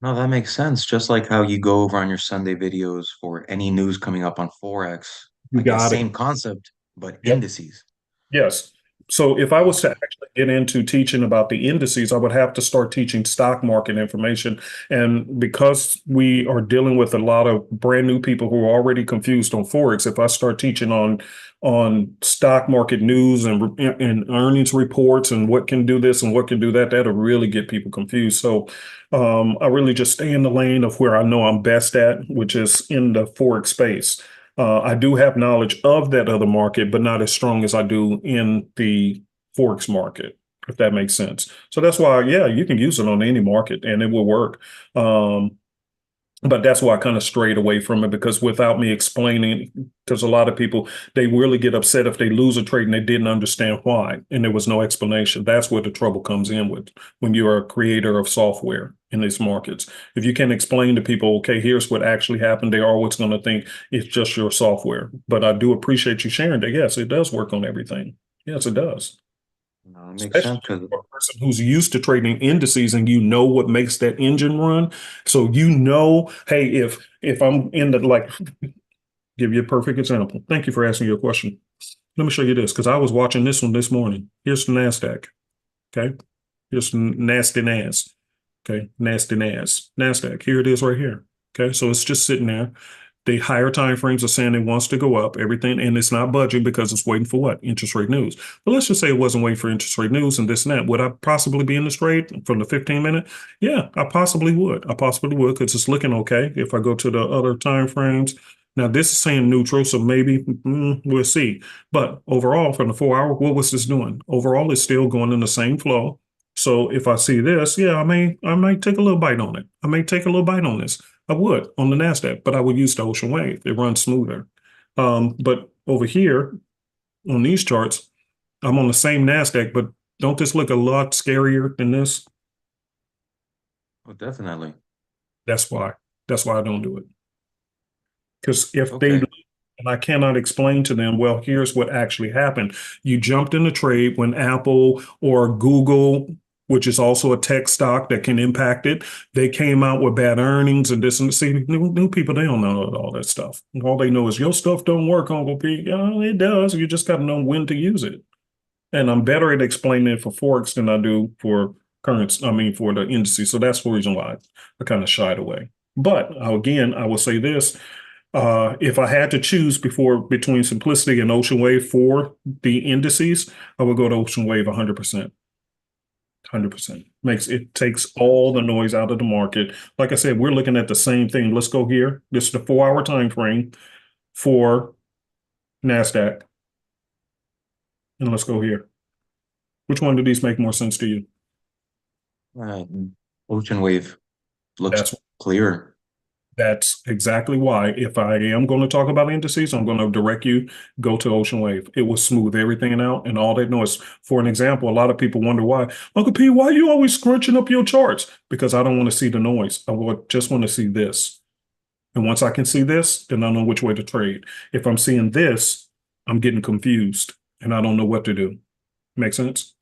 No, that makes sense. Just like how you go over on your Sunday videos for any news coming up on Forex. You I guess got it. same concept, but Yep. indices. Yes. So if I was to actually get into teaching about the indices, I would have to start teaching stock market information. And because we are dealing with a lot of brand new people who are already confused on Forex, if I start teaching on stock market news and earnings reports and what can do this and what can do that, that'll really get people confused. So I really just stay in the lane of where I know I'm best at, which is in the Forex space. I do have knowledge of that other market, but not as strong as I do in the Forex market, if that makes sense. So that's why, yeah, you can use it on any market and it will work. Um, But that's why I kind of strayed away from it, because without me explaining, because a lot of people, they really get upset if they lose a trade and they didn't understand why, and there was no explanation. That's where the trouble comes in with when you're a creator of software in these markets. If you can explain to people, okay, here's what actually happened, they're always going to think it's just your software. But I do appreciate you sharing that. Yes, it does work on everything. Yes, it does. No, it makes Especially sense because for a person who's used to trading indices and you know what makes that engine run. So hey, if I'm in the like, give you a perfect example. Thank you for asking your question. Let me show you this because I was watching this one this morning. Here's the NASDAQ. Okay. Here's nasty Nas. Okay. Nasty Nas. NASDAQ. Here it is right here. Okay. So it's just sitting there. The higher time frames are saying it wants to go up, everything, and it's not budging because it's waiting for what? Interest rate news. But let's just say it wasn't waiting for interest rate news and this and that. Would I possibly be in this trade from the 15-minute? Yeah, I possibly would. I possibly would because it's looking okay. If I go to the other time frames, now this is saying neutral, so maybe we'll see. But overall, from the 4 hour, what was this doing? Overall, it's still going in the same flow. So if I see this, yeah, I may take a little bite on it. I may take a little bite on this. I would on the NASDAQ, but I would use the ocean wave. It runs smoother. But over here on these charts, I'm on the same NASDAQ, but don't this look a lot scarier than this? oh, definitely. That's why. That's why I don't do it. Because if they, Okay. and I cannot explain to them, well, here's what actually happened. You jumped in the trade when Apple or Google, which is also a tech stock that can impact it, they came out with bad earnings and this and see, new people, they don't know all that stuff. All they know is your stuff don't work, Uncle Pete. Yeah, it does. You just got to know when to use it. And I'm better at explaining it for Forex than I do for for the indices. So that's the reason why I kind of shied away. But again, I will say this. If I had to choose between Simplicity and Ocean Wave for the indices, I would go to Ocean Wave 100%. 100%. Takes all the noise out of the market. Like I said, we're looking at the same thing. Let's go here. This is the 4 hour time frame for NASDAQ. And let's go here. Which one of these make more sense to you? Uh, Ocean wave looks That's clear. That's exactly why, if I am going to talk about indices, I'm going to direct you, go to Ocean Wave. It will smooth everything out. And all they know is, for an example, a lot of people wonder why, Uncle P, why are you always scrunching up your charts? Because I don't want to see the noise. Just want to see this. And once I can see this, then I know which way to trade. If I'm seeing this, I'm getting confused and I don't know what to do. Make sense?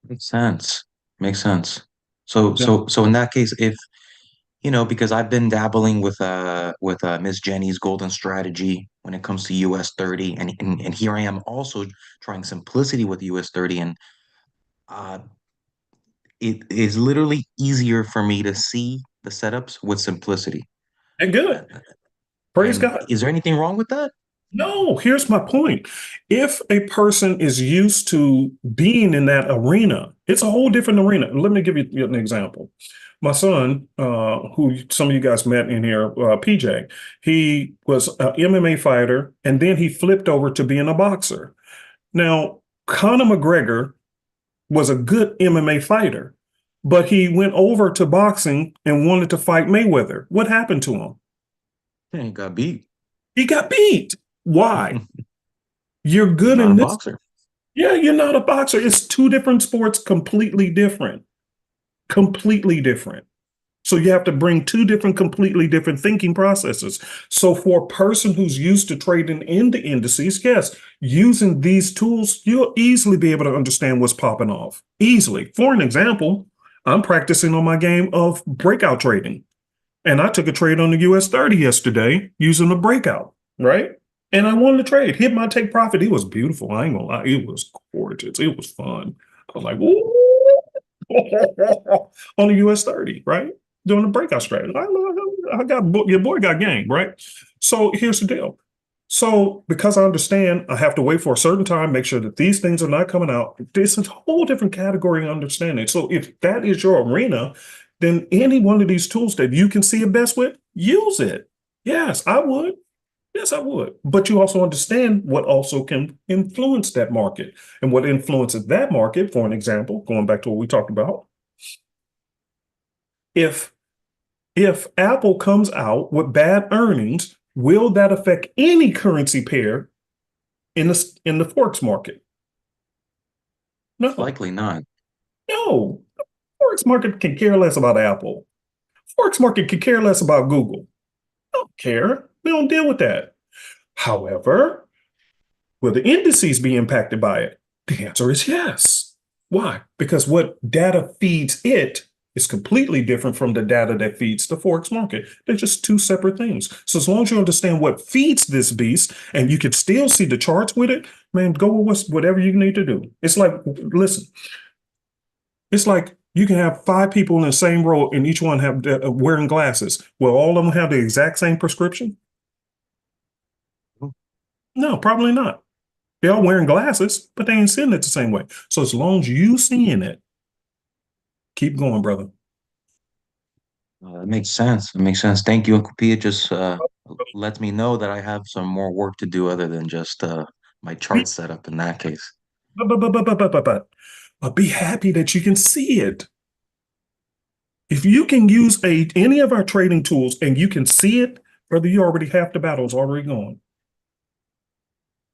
Makes sense. Makes sense. So Yeah. so in that case, if because I've been dabbling with Miss Jenny's golden strategy when it comes to US 30, and here I am also trying simplicity with US 30, and uh it is literally easier for me to see the setups with simplicity. And Uh, good. Praise And God. is there anything wrong with that? No, here's my point. If a person is used to being in that arena, it's a whole different arena. Let me give you an example. My son, who some of you guys met in here, PJ, he was an MMA fighter and then he flipped over to being a boxer. Now, Conor McGregor was a good MMA fighter, but he went over to boxing and wanted to fight Mayweather. What happened to him? He got beat. He got beat. Why? You're He's good not a in this. boxer. Yeah, you're not a boxer. It's two different sports, completely different. Completely different. So you have to bring two different, completely different thinking processes. So for a person who's used to trading in the indices, yes, using these tools, you'll easily be able to understand what's popping off. Easily. For an example, I'm practicing on my game of breakout trading. And I took a trade on the US 30 yesterday using the breakout, right? And I won the trade, hit my take profit. It was beautiful. I ain't gonna lie. It was gorgeous. It was fun. I was like, ooh, on the US 30, right? Doing the breakout strategy. Your boy got game, right? So here's the deal. So because I understand I have to wait for a certain time, make sure that these things are not coming out. This is a whole different category of understanding. So if that is your arena, then any one of these tools that you can see it best with, use it. Yes, I would. Yes, I would. But you also understand what also can influence that market. And what influences that market, for an example, going back to what we talked about, if If Apple comes out with bad earnings, will that affect any currency pair in the Forex market? No, Likely not. no. Forex market can care less about Apple. Forex market can care less about Google. Don't care. We don't deal with that. However, will the indices be impacted by it? The answer is yes. Why? Because what data feeds it is completely different from the data that feeds the Forex market. They're just two separate things. So as long as you understand what feeds this beast and you can still see the charts with it, man, go with whatever you need to do. It's like, listen, it's like you can have 5 people in the same row and each one have wearing glasses. Will all of them have the exact same prescription? No, probably not. They're all wearing glasses, but they ain't seeing it the same way. So as long as you seeing it, keep going, brother. That makes sense. It makes sense. Thank you, Uncle P. It just lets me know that I have some more work to do other than just my chart setup in that case. But be happy that you can see it. If you can use any of our trading tools and you can see it, brother, you already half the battle's already gone.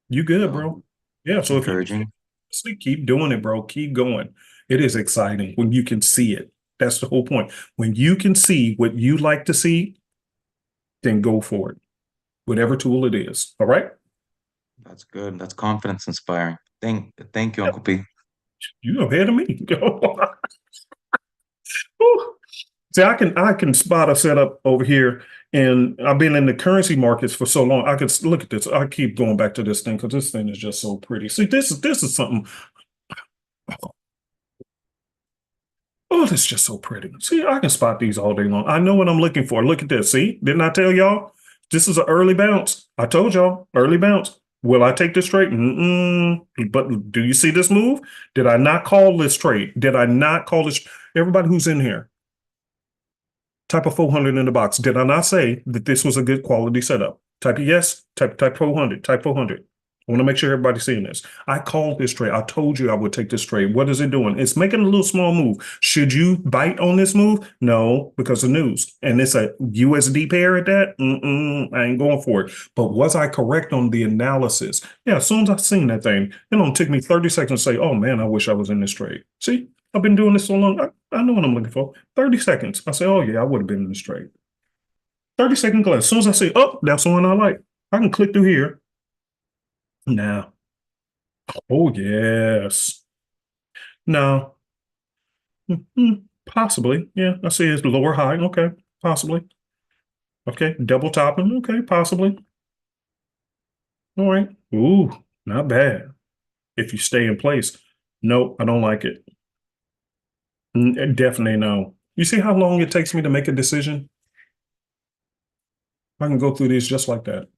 You good, bro? Yeah. So Encouraging. if you keep doing it, bro, keep going. It is exciting when you can see it. That's the whole point. When you can see what you like to see, then go for it. Whatever tool it is. All right. That's good. That's confidence inspiring. Thank you, Uncle P. You ahead of me. See, I can spot a setup over here, and I've been in the currency markets for so long. I could look at this. I keep going back to this thing because this thing is just so pretty. See, this is something. Oh, this is just so pretty. See, I can spot these all day long. I know what I'm looking for. Look at this. See, didn't I tell y'all? This is an early bounce. I told y'all, early bounce. Will I take this trade? But do you see this move? Did I not call this trade? Did I not call this? Everybody who's in here, type of 400 in the box. Did I not say that this was a good quality setup? Type yes, type 400, type 400. I want to make sure everybody's seeing this. I called this trade. I told you I would take this trade. What is it doing? It's making a little small move. Should you bite on this move? No, because of news. And it's a USD pair at that. I ain't going for it. But was I correct on the analysis? Yeah, as soon as I seen that thing, it don't take me 30 seconds to say, oh man, I wish I was in this trade. See, I've been doing this so long. I know what I'm looking for. 30 seconds. I say, oh yeah, I would have been in this trade. 30-second glance. As soon as I say, oh, that's the one I like. I can click through here. Now, oh yes. No. Possibly. Yeah, I see it's lower high. Okay, possibly. Okay, double topping. Okay, possibly. All right. Ooh, not bad. If you stay in place. Nope, I don't like it. Definitely no. You see how long it takes me to make a decision? I can go through these just like that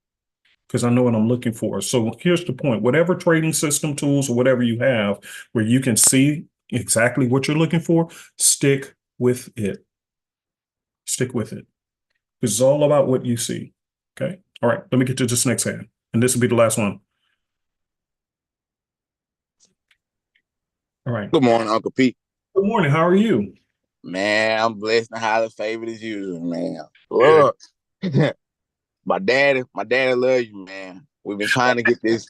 because I know what I'm looking for. So here's the point. Whatever trading system tools or whatever you have where you can see exactly what you're looking for, stick with it. Stick with it. This is all about what you see. Okay. All right. Let me get to this next hand. And this will be the last one. All right. Good morning, Uncle Pete. Good morning. How are you? Man, I'm blessed and highly favored as usual, man. Look, my daddy love you, man. We've been trying to get this.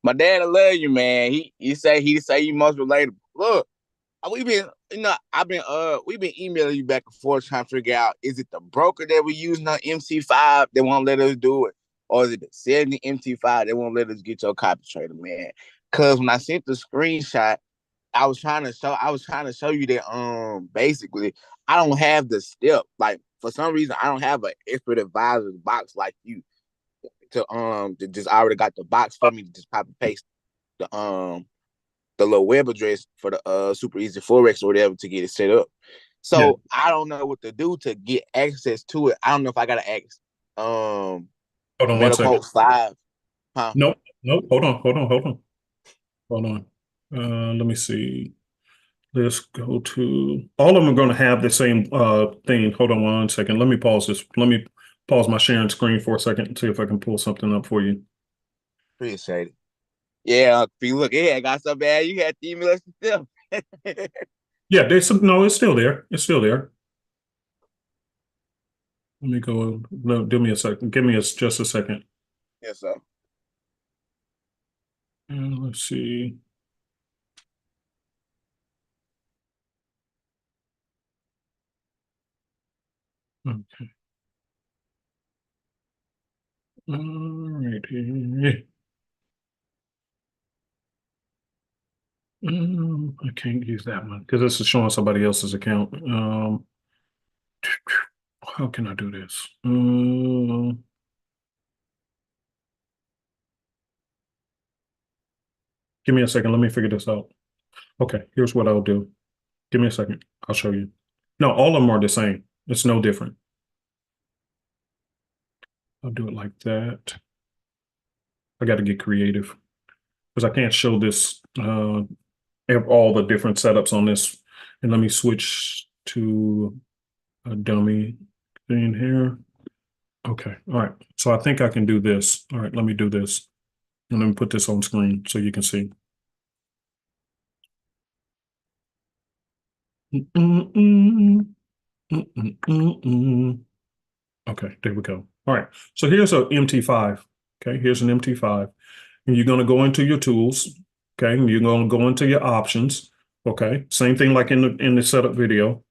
My daddy love you, man. He say you most relatable. Look, we've been emailing you back and forth trying to figure out, is it the broker that we're using on MC5 that won't let us do it, or is it the 70 MC5 that won't let us get your copy trader, man? Cause when I sent the screenshot, I was trying to show you that basically I don't have the step. Like for some reason I don't have an expert advisor's box like you to just already got the box for me to just copy paste the little web address for the Super EZ Forex or whatever to get it set up. So yeah. I don't know what to do to get access to it. I don't know if I gotta ask hold on Metal Quote 5. Huh? Nope. Hold on. Let me see. Let's go to all of them are going to have the same thing. Hold on 1 second. Let me pause this. Let me pause my sharing screen for a second and see if I can pull something up for you. Appreciate it. Yeah, look, I got so bad you had to email us still. Yeah, no, it's still there. It's still there. Let me go. No, give me a second. Just a second. Yes, sir. Let's see. Okay. All right. I can't use that one because this is showing somebody else's account. How can I do this? Give me a second. Let me figure this out. Okay, here's what I'll do. Give me a second. I'll show you. No, all of them are the same. It's no different. I'll do it like that. I got to get creative because I can't show this, all the different setups on this. And let me switch to a dummy thing here. Okay. All right. So I think I can do this. All right. Let me do this. And let me put this on screen so you can see. Okay, there we go. All right. So here's an MT5. Okay, here's an MT5. And you're going to go into your tools. Okay, and you're going to go into your options. Okay, same thing like in the setup video.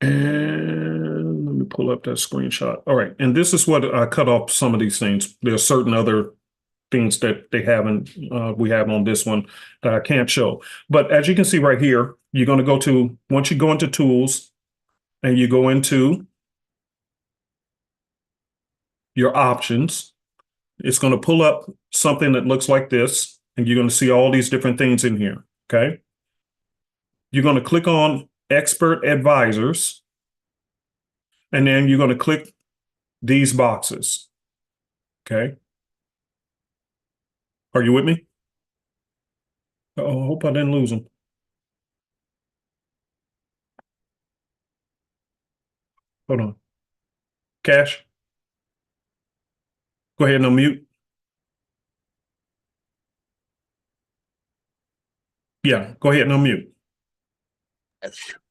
And let me pull up that screenshot. All right, and this is what I cut off some of these things. There are certain other things that they haven't, we have on this one that I can't show. But as you can see right here, you're going to go to, once you go into tools and you go into your options, it's going to pull up something that looks like this, and you're going to see all these different things in here. Okay. You're going to click on Expert Advisors, and then you're going to click these boxes. Okay. Are you with me? Oh, I hope I didn't lose them. Hold on. Cash, go ahead and unmute. Yeah, go ahead and unmute.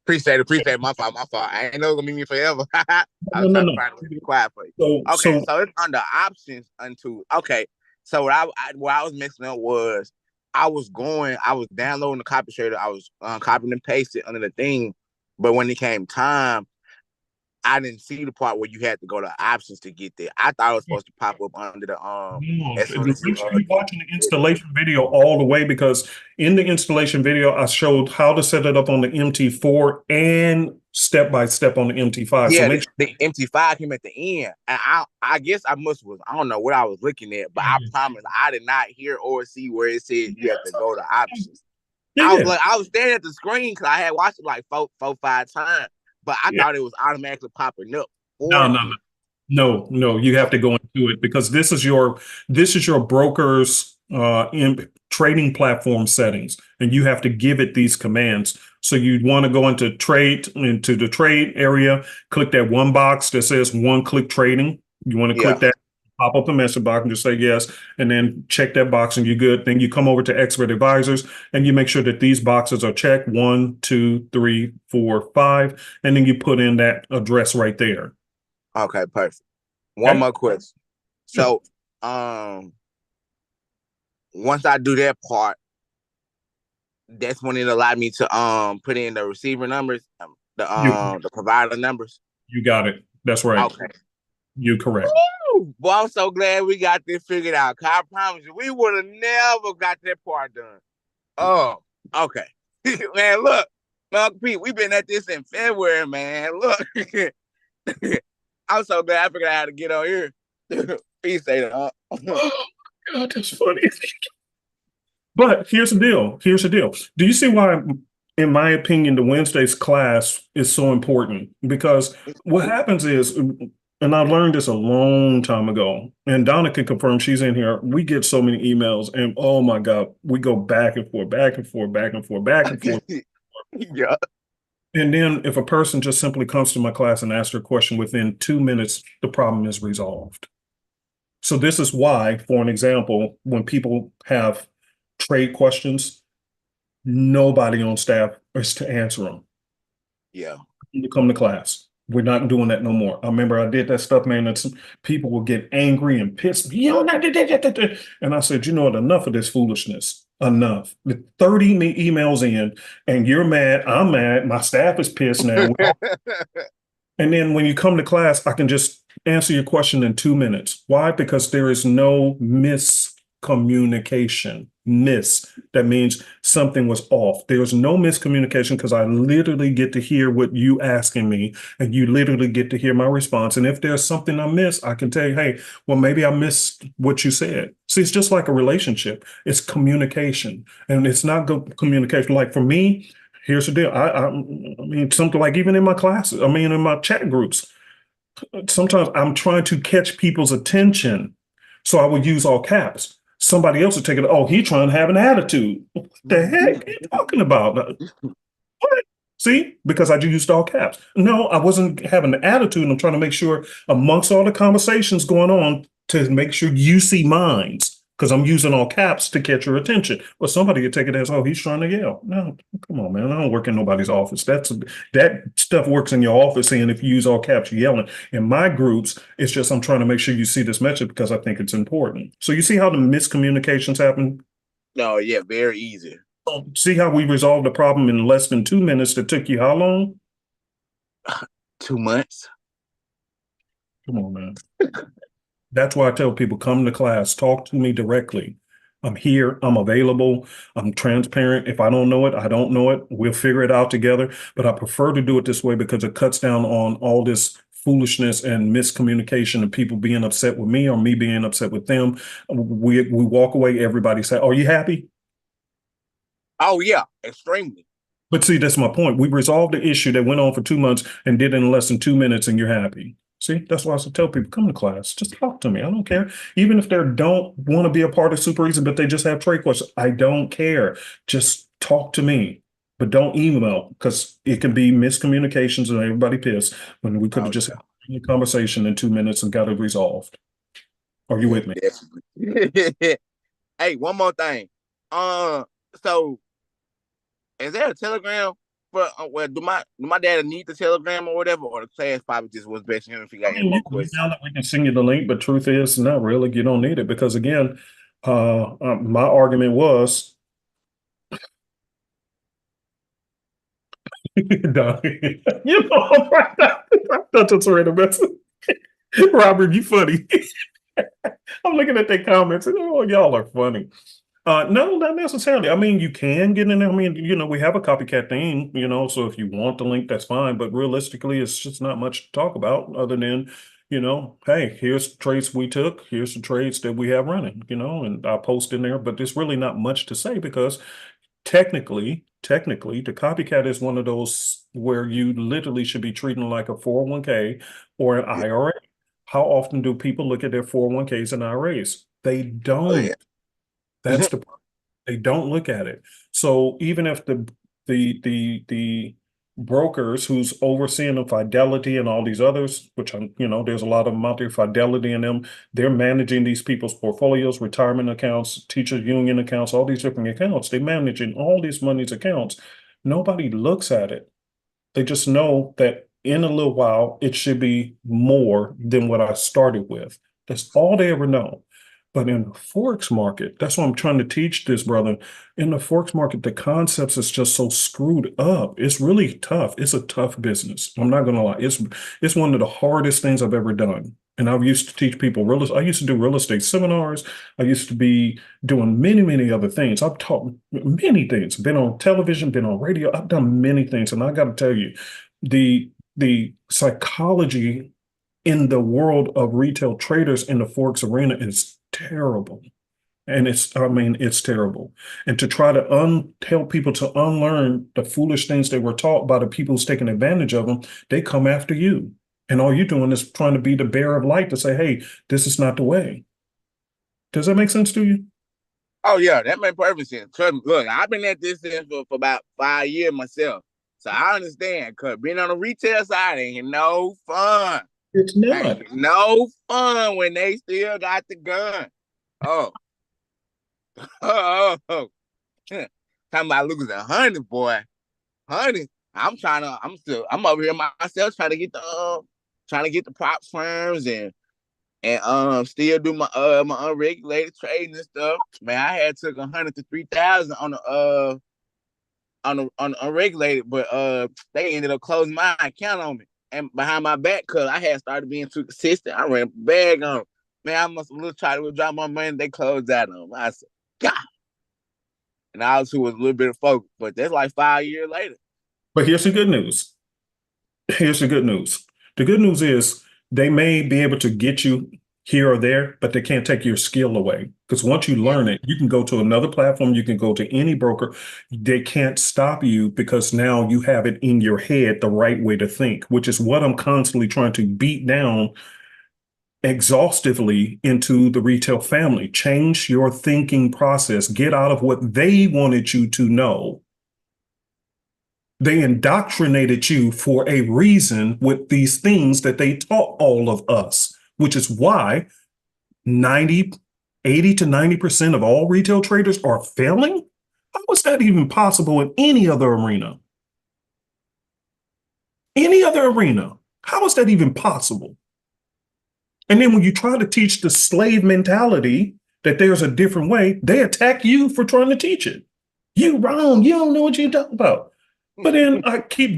Appreciate it. My fault. I ain't know it's gonna be me forever. I was trying to find a way to be quiet for you. So it's under options unto. Okay, so what I was mixing up was I was downloading the copy shader. I was copying and pasting under the thing, but when it came time, I didn't see the part where you had to go to options to get there. I thought it was supposed to pop up under the as soon as Make sure you're watching the installation video all the way, because in the installation video I showed how to set it up on the MT4 and step by step on the MT5. Yeah, so the MT5 came at the end, and I guess I don't know what I was looking at, but I promise I did not hear or see where it said you have to go to options. I was staring at the screen because I had watched it like four, 5 times. But I thought it was automatically popping up. No, you have to go into it because this is your broker's trading platform settings, and you have to give it these commands. So you'd want to go into the trade area, click that one box that says one-click trading. You want to click that, pop up a message box and just say yes, and then check that box and you're good. Then you come over to Expert Advisors and you make sure that these boxes are checked 1, 2, 3, 4, 5, and then you put in that address right there. Okay, perfect. One more question. So, once I do that part, that's when it allowed me to put in the receiver numbers, the provider numbers. You got it. That's right. Okay. You're correct. Woo! Boy, I'm so glad we got this figured out. I promise you, we would have never got that part done. Oh, okay. Man, look, Uncle Pete, we've been at this in February, man. Look. I'm so glad I figured out how to get on here. Please say that. Oh, God, that's funny. But here's the deal. Do you see why, in my opinion, the Wednesday's class is so important? Because what happens is, and I learned this a long time ago, and Donna can confirm, she's in here. We get so many emails, and oh my God, we go back and forth. Yeah. And then if a person just simply comes to my class and asks a question within 2 minutes, the problem is resolved. So this is why, for an example, when people have trade questions, nobody on staff is to answer them. Yeah. You come to class. We're not doing that no more. I remember I did that stuff, man, and some people will get angry and pissed. And I said, you know what? Enough of this foolishness. Enough. The 30 emails in, and you're mad. I'm mad. My staff is pissed now. And then when you come to class, I can just answer your question in 2 minutes. Why? Because there is no miscommunication. That means something was off. There's no miscommunication because I literally get to hear what you asking me, and you literally get to hear my response. And if there's something I miss, I can tell you, hey, well, maybe I missed what you said. See, it's just like a relationship. It's communication, and it's not good communication. Like for me, here's the deal. I mean, something like even in my classes, I mean, in my chat groups, sometimes I'm trying to catch people's attention. So I would use all caps. Somebody else would take it, oh, he trying to have an attitude. What the heck are you talking about? What? See, because I used all caps. No, I wasn't having an attitude. I'm trying to make sure amongst all the conversations going on to make sure you see minds. Because I'm using all caps to catch your attention. Well, somebody could take it as, oh, he's trying to yell. No, come on, man. I don't work in nobody's office. That stuff works in your office, and if you use all caps, you're yelling. In my groups, it's just I'm trying to make sure you see this message because I think it's important. So you see how the miscommunications happen? No, yeah, very easy. See how we resolved the problem in less than 2 minutes that took you how long? 2 months. Come on, man. That's why I tell people, come to class, talk to me directly. I'm here, I'm available, I'm transparent. If I don't know it, I don't know it. We'll figure it out together. But I prefer to do it this way because it cuts down on all this foolishness and miscommunication and people being upset with me or me being upset with them. We walk away, everybody say, are you happy? Oh, yeah, extremely. But see, that's my point. We resolved the issue that went on for 2 months and did it in less than 2 minutes, and you're happy. See, that's why I tell people, come to class, just talk to me. I don't care. Even if they don't want to be a part of Super Easy, but they just have trade questions, I don't care. Just talk to me, but don't email because it can be miscommunications and everybody pissed when we could have just had a conversation in 2 minutes and got it resolved. Are you with me? Hey, one more thing. So is there a Telegram for well, do my dad need the Telegram or whatever, or the class probably just was best him if he got any more questions? Now that we can send you the link, but truth is, not really. You don't need it because again, my argument was, you know, that's what's right about Robert. You funny. I'm looking at their comments and oh, y'all are funny. No, not necessarily. I mean, you can get in there. I mean, you know, we have a copycat thing, you know, so if you want the link, that's fine. But realistically, it's just not much to talk about other than, you know, hey, here's the trades we took. Here's the trades that we have running, you know, and I post in there. But there's really not much to say because technically, the copycat is one of those where you literally should be treating like a 401k or an IRA. How often do people look at their 401ks and IRAs? They don't. Oh, yeah. That's the they don't look at it. So even if the brokers who's overseeing the Fidelity and all these others, which I'm, you know, there's a lot of them out there, Fidelity and them, they're managing these people's portfolios, retirement accounts, teachers union accounts, all these different accounts. They're managing all these money's accounts. Nobody looks at it. They just know that in a little while, it should be more than what I started with. That's all they ever know. But in the Forex market, that's what I'm trying to teach this brother. In the Forex market, the concepts is just so screwed up. It's really tough. It's a tough business. I'm not gonna lie. It's one of the hardest things I've ever done. And I used to teach people I used to do real estate seminars. I used to be doing many other things. I've taught many things. Been on television, been on radio. I've done many things. And I got to tell you, the psychology in the world of retail traders in the Forex arena is terrible. And it's terrible. And to try to tell people to unlearn the foolish things they were taught by the people who's taking advantage of them, they come after you. And all you're doing is trying to be the bearer of light to say, hey, this is not the way. Does that make sense to you? Oh, yeah, that makes perfect sense. Look, I've been at this for about 5 years myself. So I understand, because being on the retail side ain't no fun. It's not. Ain't no fun when they still got the gun. Oh. Talking about losing 100, boy. 100. I'm over here myself trying to get the prop firms and still do my unregulated trading and stuff. Man, I had took 100 to 3,000 on the unregulated, but they ended up closing my account on me and behind my back because I had started being too consistent. I ran bag on them. Man, I must have try to withdraw my money. They closed out on them. I said, God. And I also was a little bit of focus, but that's like 5 years later. But here's the good news. Here's the good news. The good news is they may be able to get you here or there, but they can't take your skill away. Because once you learn it, you can go to another platform, you can go to any broker. They can't stop you because now you have it in your head the right way to think, which is what I'm constantly trying to beat down exhaustively into the retail family. Change your thinking process. Get out of what they wanted you to know. They indoctrinated you for a reason with these things that they taught all of us, which is why 80 to 90% of all retail traders are failing. How is that even possible in any other arena? Any other arena? How is that even possible? And then when you try to teach the slave mentality that there's a different way, they attack you for trying to teach it. You wrong. You don't know what you're talking about. But then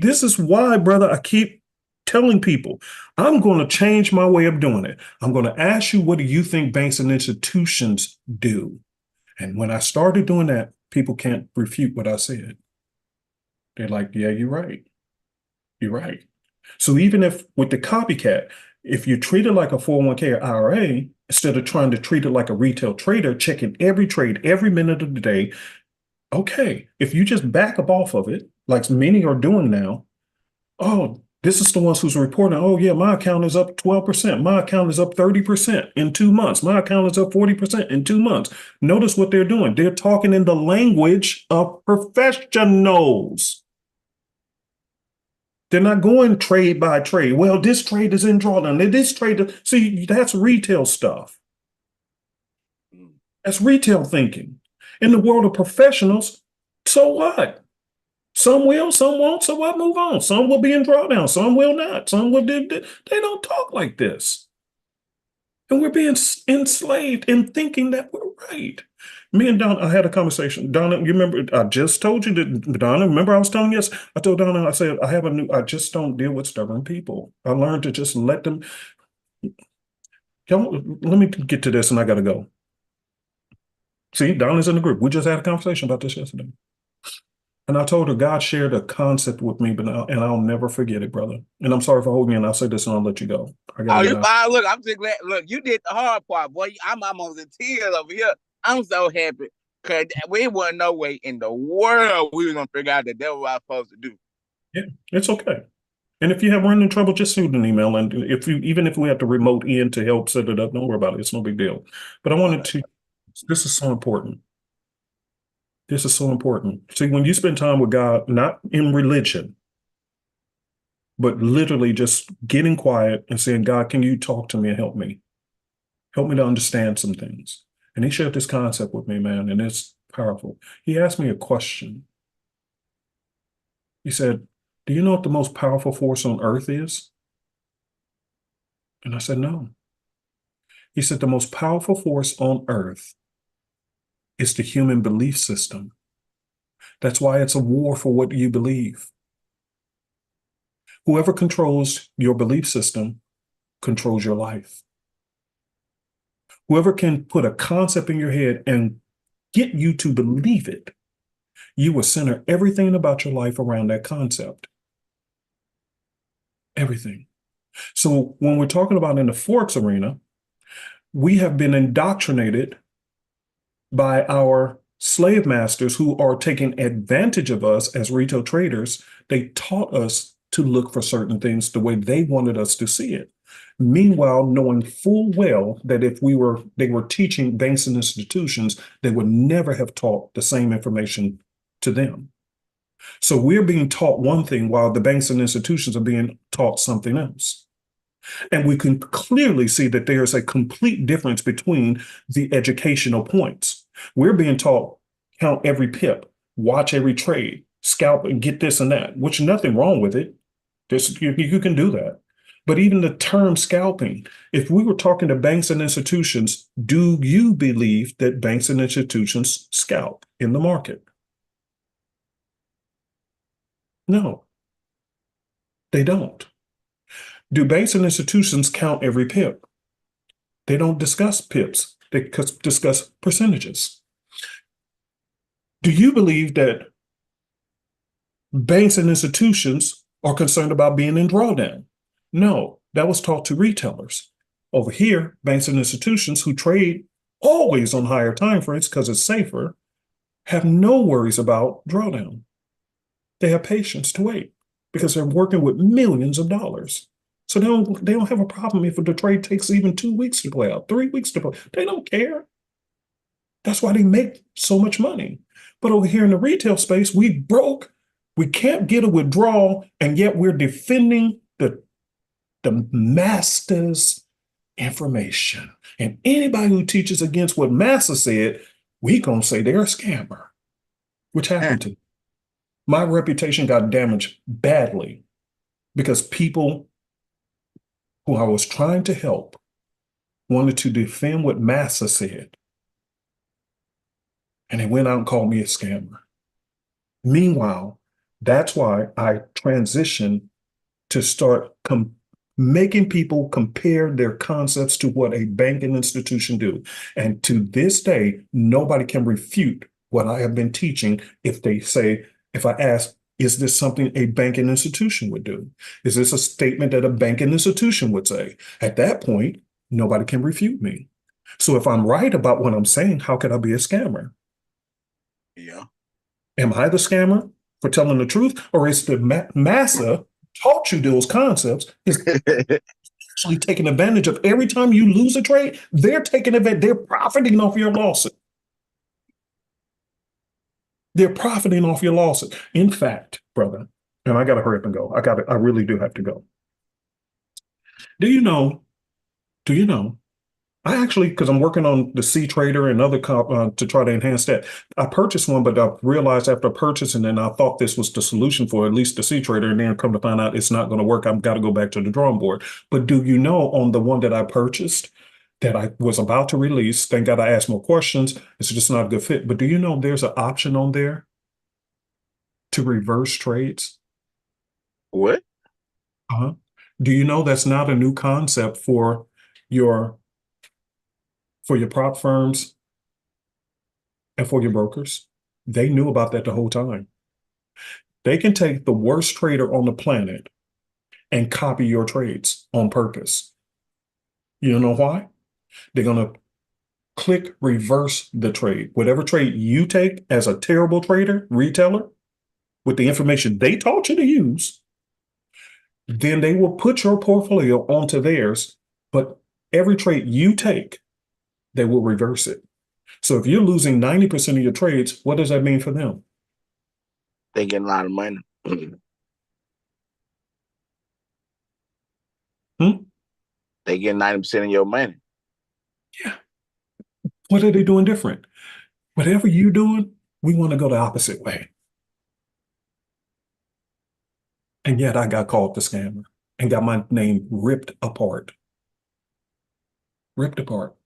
this is why, brother, I keep telling people, I'm going to change my way of doing it. I'm going to ask you, what do you think banks and institutions do? And when I started doing that, people can't refute what I said. They're like, yeah, you're right. You're right. So even if with the copycat, if you treat it like a 401k or IRA, instead of trying to treat it like a retail trader, checking every trade, every minute of the day, okay, if you just back up off of it, like many are doing now, oh, this is the ones who's reporting, oh yeah, my account is up 12%. My account is up 30% in 2 months. My account is up 40% in 2 months. Notice what they're doing. They're talking in the language of professionals. They're not going trade by trade. Well, this trade is in drawdown. This trade, see, that's retail stuff. That's retail thinking. In the world of professionals, so what? Some will, some won't, so what? Move on. Some will be in drawdown, some will not. Some will do. They don't talk like this. And we're being enslaved in thinking that we're right. Me and Donna, I had a conversation. Donna, you remember, I just told you that, Donna, remember I was telling you, I told Donna, I said, I just don't deal with stubborn people. I learned to just let them, let me get to this and I got to go. See, Donna's in the group. We just had a conversation about this yesterday. And I told her God shared a concept with me, and I'll never forget it, brother. And I'm sorry for holding you, and I'll say this and I'll let you go. You fine. Look, I'm just glad. Look, you did the hard part, boy. I'm almost in tears over here. I'm so happy because we wasn't no way in the world we were going to figure out that was what I was supposed to do. Yeah, it's okay. And if you have run into trouble, just shoot an email. And even if we have to remote in to help set it up, don't worry about it. It's no big deal. But I wanted to, this is so important. This is so important. See, when you spend time with God, not in religion, but literally just getting quiet and saying, God, can you talk to me and help me? Help me to understand some things. And he shared this concept with me, man, and it's powerful. He asked me a question. He said, do you know what the most powerful force on earth is? And I said, no. He said, the most powerful force on earth is the human belief system. That's why it's a war for what you believe. Whoever controls your belief system controls your life. Whoever can put a concept in your head and get you to believe it, you will center everything about your life around that concept. Everything. So when we're talking about in the Forex arena, we have been indoctrinated by our slave masters who are taking advantage of us as retail traders. They taught us to look for certain things the way they wanted us to see it. Meanwhile, knowing full well that if they were teaching banks and institutions, they would never have taught the same information to them. So we're being taught one thing while the banks and institutions are being taught something else. And we can clearly see that there's a complete difference between the educational points. We're being taught, count every pip, watch every trade, scalp and get this and that, which nothing wrong with it. You can do that. But even the term scalping, if we were talking to banks and institutions, do you believe that banks and institutions scalp in the market? No, they don't. Do banks and institutions count every pip? They don't discuss pips. They discuss percentages. Do you believe that banks and institutions are concerned about being in drawdown? No, that was taught to retailers. Over here, banks and institutions who trade always on higher time frames because it's safer have no worries about drawdown. They have patience to wait because they're working with millions of dollars. So they don't have a problem if the trade takes even 2 weeks to play out, 3 weeks to play. They don't care. That's why they make so much money. But over here in the retail space, we broke. We can't get a withdrawal, and yet we're defending the master's information. And anybody who teaches against what master said, we gonna say they're a scammer, which happened to me. My reputation got damaged badly because people who I was trying to help wanted to defend what Massa said. And they went out and called me a scammer. Meanwhile, that's why I transitioned to start making people compare their concepts to what a banking institution do. And to this day, nobody can refute what I have been teaching if I ask, is this something a banking institution would do? Is this a statement that a banking institution would say? At that point, nobody can refute me. So if I'm right about what I'm saying, how could I be a scammer? Yeah. Am I the scammer for telling the truth? Or is the massa taught you those concepts is actually taking advantage of every time you lose a trade? They're taking advantage. They're profiting off your losses. They're profiting off your losses. In fact, brother, and I got to hurry up and go. I really do have to go. Do you know, I actually, because I'm working on the C Trader and other to try to enhance that. I purchased one, but I realized after purchasing it, I thought this was the solution for at least the C Trader, and then come to find out it's not going to work. I've got to go back to the drawing board. But do you know, on the one that I purchased, that I was about to release, thank God I asked more questions, it's just not a good fit. But do you know there's an option on there to reverse trades? What? Uh-huh. Do you know that's not a new concept for your prop firms and for your brokers? They knew about that the whole time. They can take the worst trader on the planet and copy your trades on purpose. You know why? They're going to click reverse the trade. Whatever trade you take as a terrible trader, retailer, with the information they taught you to use, then they will put your portfolio onto theirs. But every trade you take, they will reverse it. So if you're losing 90% of your trades, what does that mean for them? They get a lot of money. They get 90% of your money. Yeah. What are they doing different? Whatever you're doing, we want to go the opposite way. And yet I got called the scammer and got my name ripped apart. Ripped apart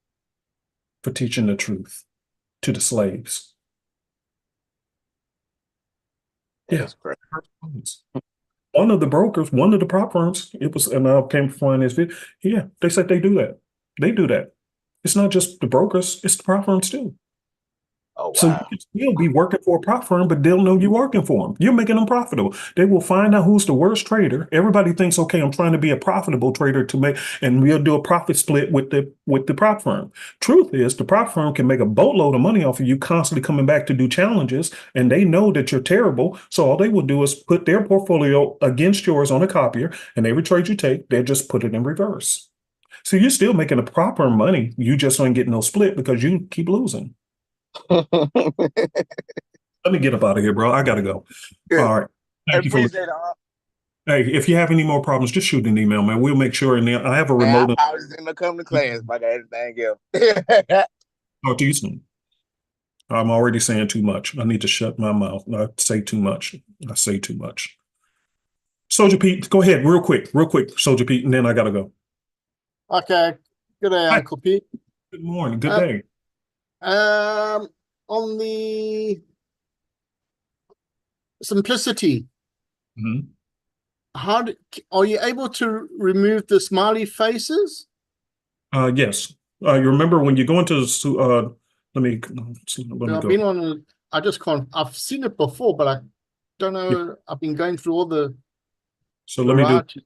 for teaching the truth to the slaves. That's great. One of the brokers, one of the prop firms, it was, and I came to find this video. Yeah, they said they do that. They do that. It's not just the brokers, it's the prop firms too. Oh, wow. So you can still be working for a prop firm, but they'll know you're working for them. You're making them profitable. They will find out who's the worst trader. Everybody thinks, okay, I'm trying to be a profitable trader and we'll do a profit split with the prop firm. Truth is, the prop firm can make a boatload of money off of you constantly coming back to do challenges, and they know that you're terrible. So all they will do is put their portfolio against yours on a copier, and every trade you take, they'll just put it in reverse. So you're still making the prop firm money. You just ain't getting no split because you keep losing. Let me get up out of here, bro. I gotta go. Good. All right. Thank you for Appreciate it. Hey, if you have any more problems, just shoot an email, man. We'll make sure. And I have a remote. I was in the coming to class, but I got everything else. Talk to you soon. I'm already saying too much. I need to shut my mouth. I say too much. I say too much. Soldier Pete, go ahead real quick, Soldier Pete, and then I gotta go. Okay. Good day, Hi. Uncle Pete. Good morning. Good day. On the simplicity, Mhm. are you able to remove the smiley faces? Yes. You remember when you go into let me I've go. been on I just can't. I've seen it before, but I don't know. I've been going through all the So let me do. variety.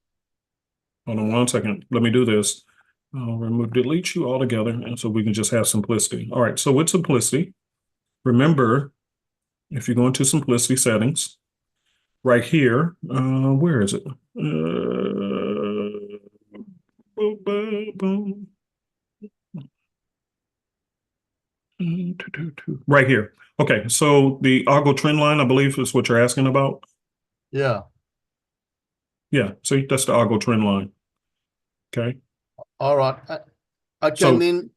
Hold on 1 second. Let me do this. I'll delete you altogether, and so we can just have simplicity. All right. So with simplicity, remember, if you go into simplicity settings, right here, where is it? Boom, boom, boom. Right here. Okay. So the Argo trend line, I believe, is what you're asking about. Yeah. Yeah. See, that's the Argo trend line. Okay. All right. Okay. So and then,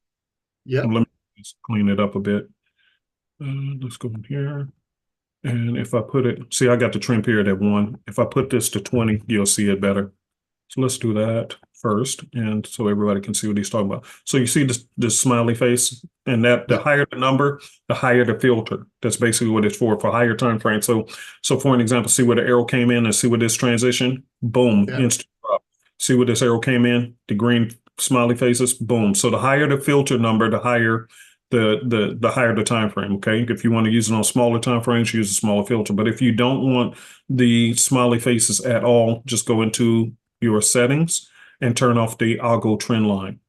yeah. let me just clean it up a bit. Let's go in here. And if I put it, see, I got the trend period at 1. If I put this to 20, you'll see it better. So let's do that first, and so everybody can see what he's talking about. So you see this smiley face, and that the higher the number, the higher the filter. That's basically what it's for higher time frame. So for an example, see where the arrow came in and see where this transition, boom, instant drop. See where this arrow came in, the green smiley faces, boom. So the higher the filter number, the higher the higher the time frame. Okay, if you want to use it on smaller time frames, use a smaller filter. But if you don't want the smiley faces at all, just go into your settings and turn off the Algo trend line.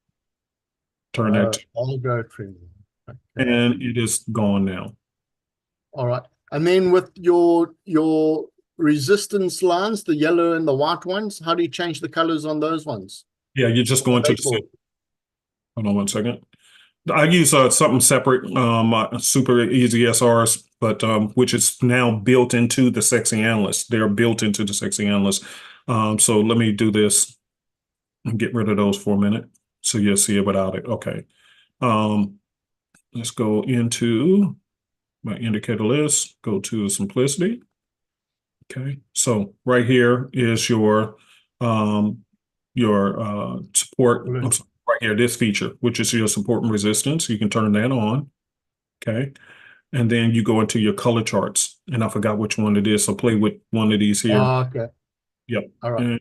Turn that, Algo trend. Okay. and it is gone now. All right. And then with your resistance lines, the yellow and the white ones, how do you change the colors on those ones? Yeah, you're just going to the, hold on 1 second. I use something separate, Super EZ SRs, but which is now built into the Sexy Analyst. They're built into the Sexy Analyst. So let me do this and get rid of those for a minute, so you'll see it without it. Okay. Let's go into my indicator list. Go to simplicity. Okay. So right here is your support. I'm sorry, right here, this feature, which is your support and resistance. You can turn that on. Okay. And then you go into your color charts, and I forgot which one it is. So play with one of these here. Okay. Yep. All right. And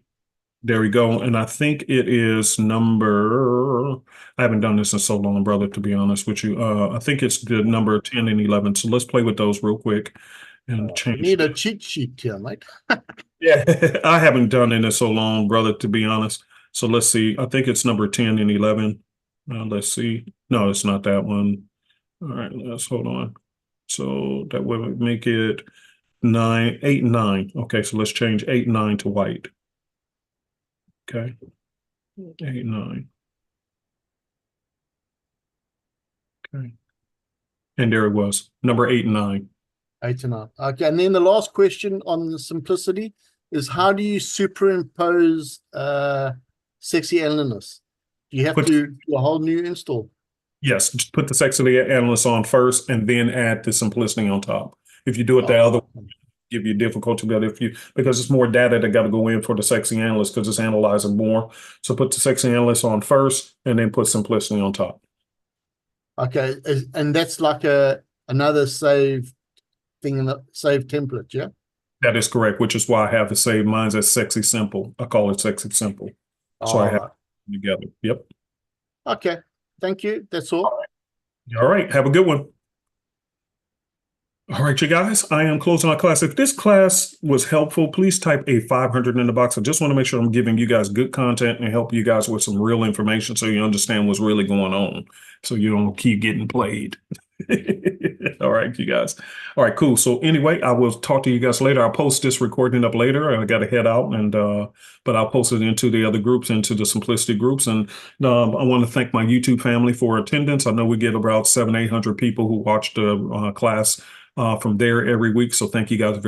there we go. And I think it is number, I haven't done this in so long, brother, to be honest with you. I think it's the number 10 and 11. So let's play with those real quick and change. You need a cheat sheet here, mate. Yeah, I haven't done it in so long, brother, to be honest. So let's see. I think it's number 10 and 11. Let's see. No, it's not that one. All right, let's hold on. So that would make it 9, 8, and 9. Okay, so let's change 8 and 9 to white. Okay, 8, 9. Okay, and there it was, number 8 and 9. 8 and 9. Okay, and then the last question on the simplicity is, how do you superimpose Sexy Analyst? Do you have to do a whole new install? Yes, just put the Sexy Analyst on first and then add the simplicity on top. If you do it the other way, give you difficulty, but because it's more data that got to go in for the Sexy Analyst because it's analyzing more. So put the Sexy Analyst on first and then put simplicity on top. Okay, and that's like another save thing in the save template, yeah? That is correct, which is why I have to save mine as Sexy Simple. I call it Sexy Simple. So I have it together. Yep. Okay, thank you. That's all. All right, have a good one. All right, you guys, I am closing our class. If this class was helpful, please type a 500 in the box. I just want to make sure I'm giving you guys good content and help you guys with some real information so you understand what's really going on, so you don't keep getting played. All right, you guys. All right, cool. So anyway, I will talk to you guys later. I'll post this recording up later. I got to head out, and but I'll post it into the other groups, into the simplicity groups. And I want to thank my YouTube family for attendance. I know we get about 700-800 people who watch the class from there every week. So thank you guys very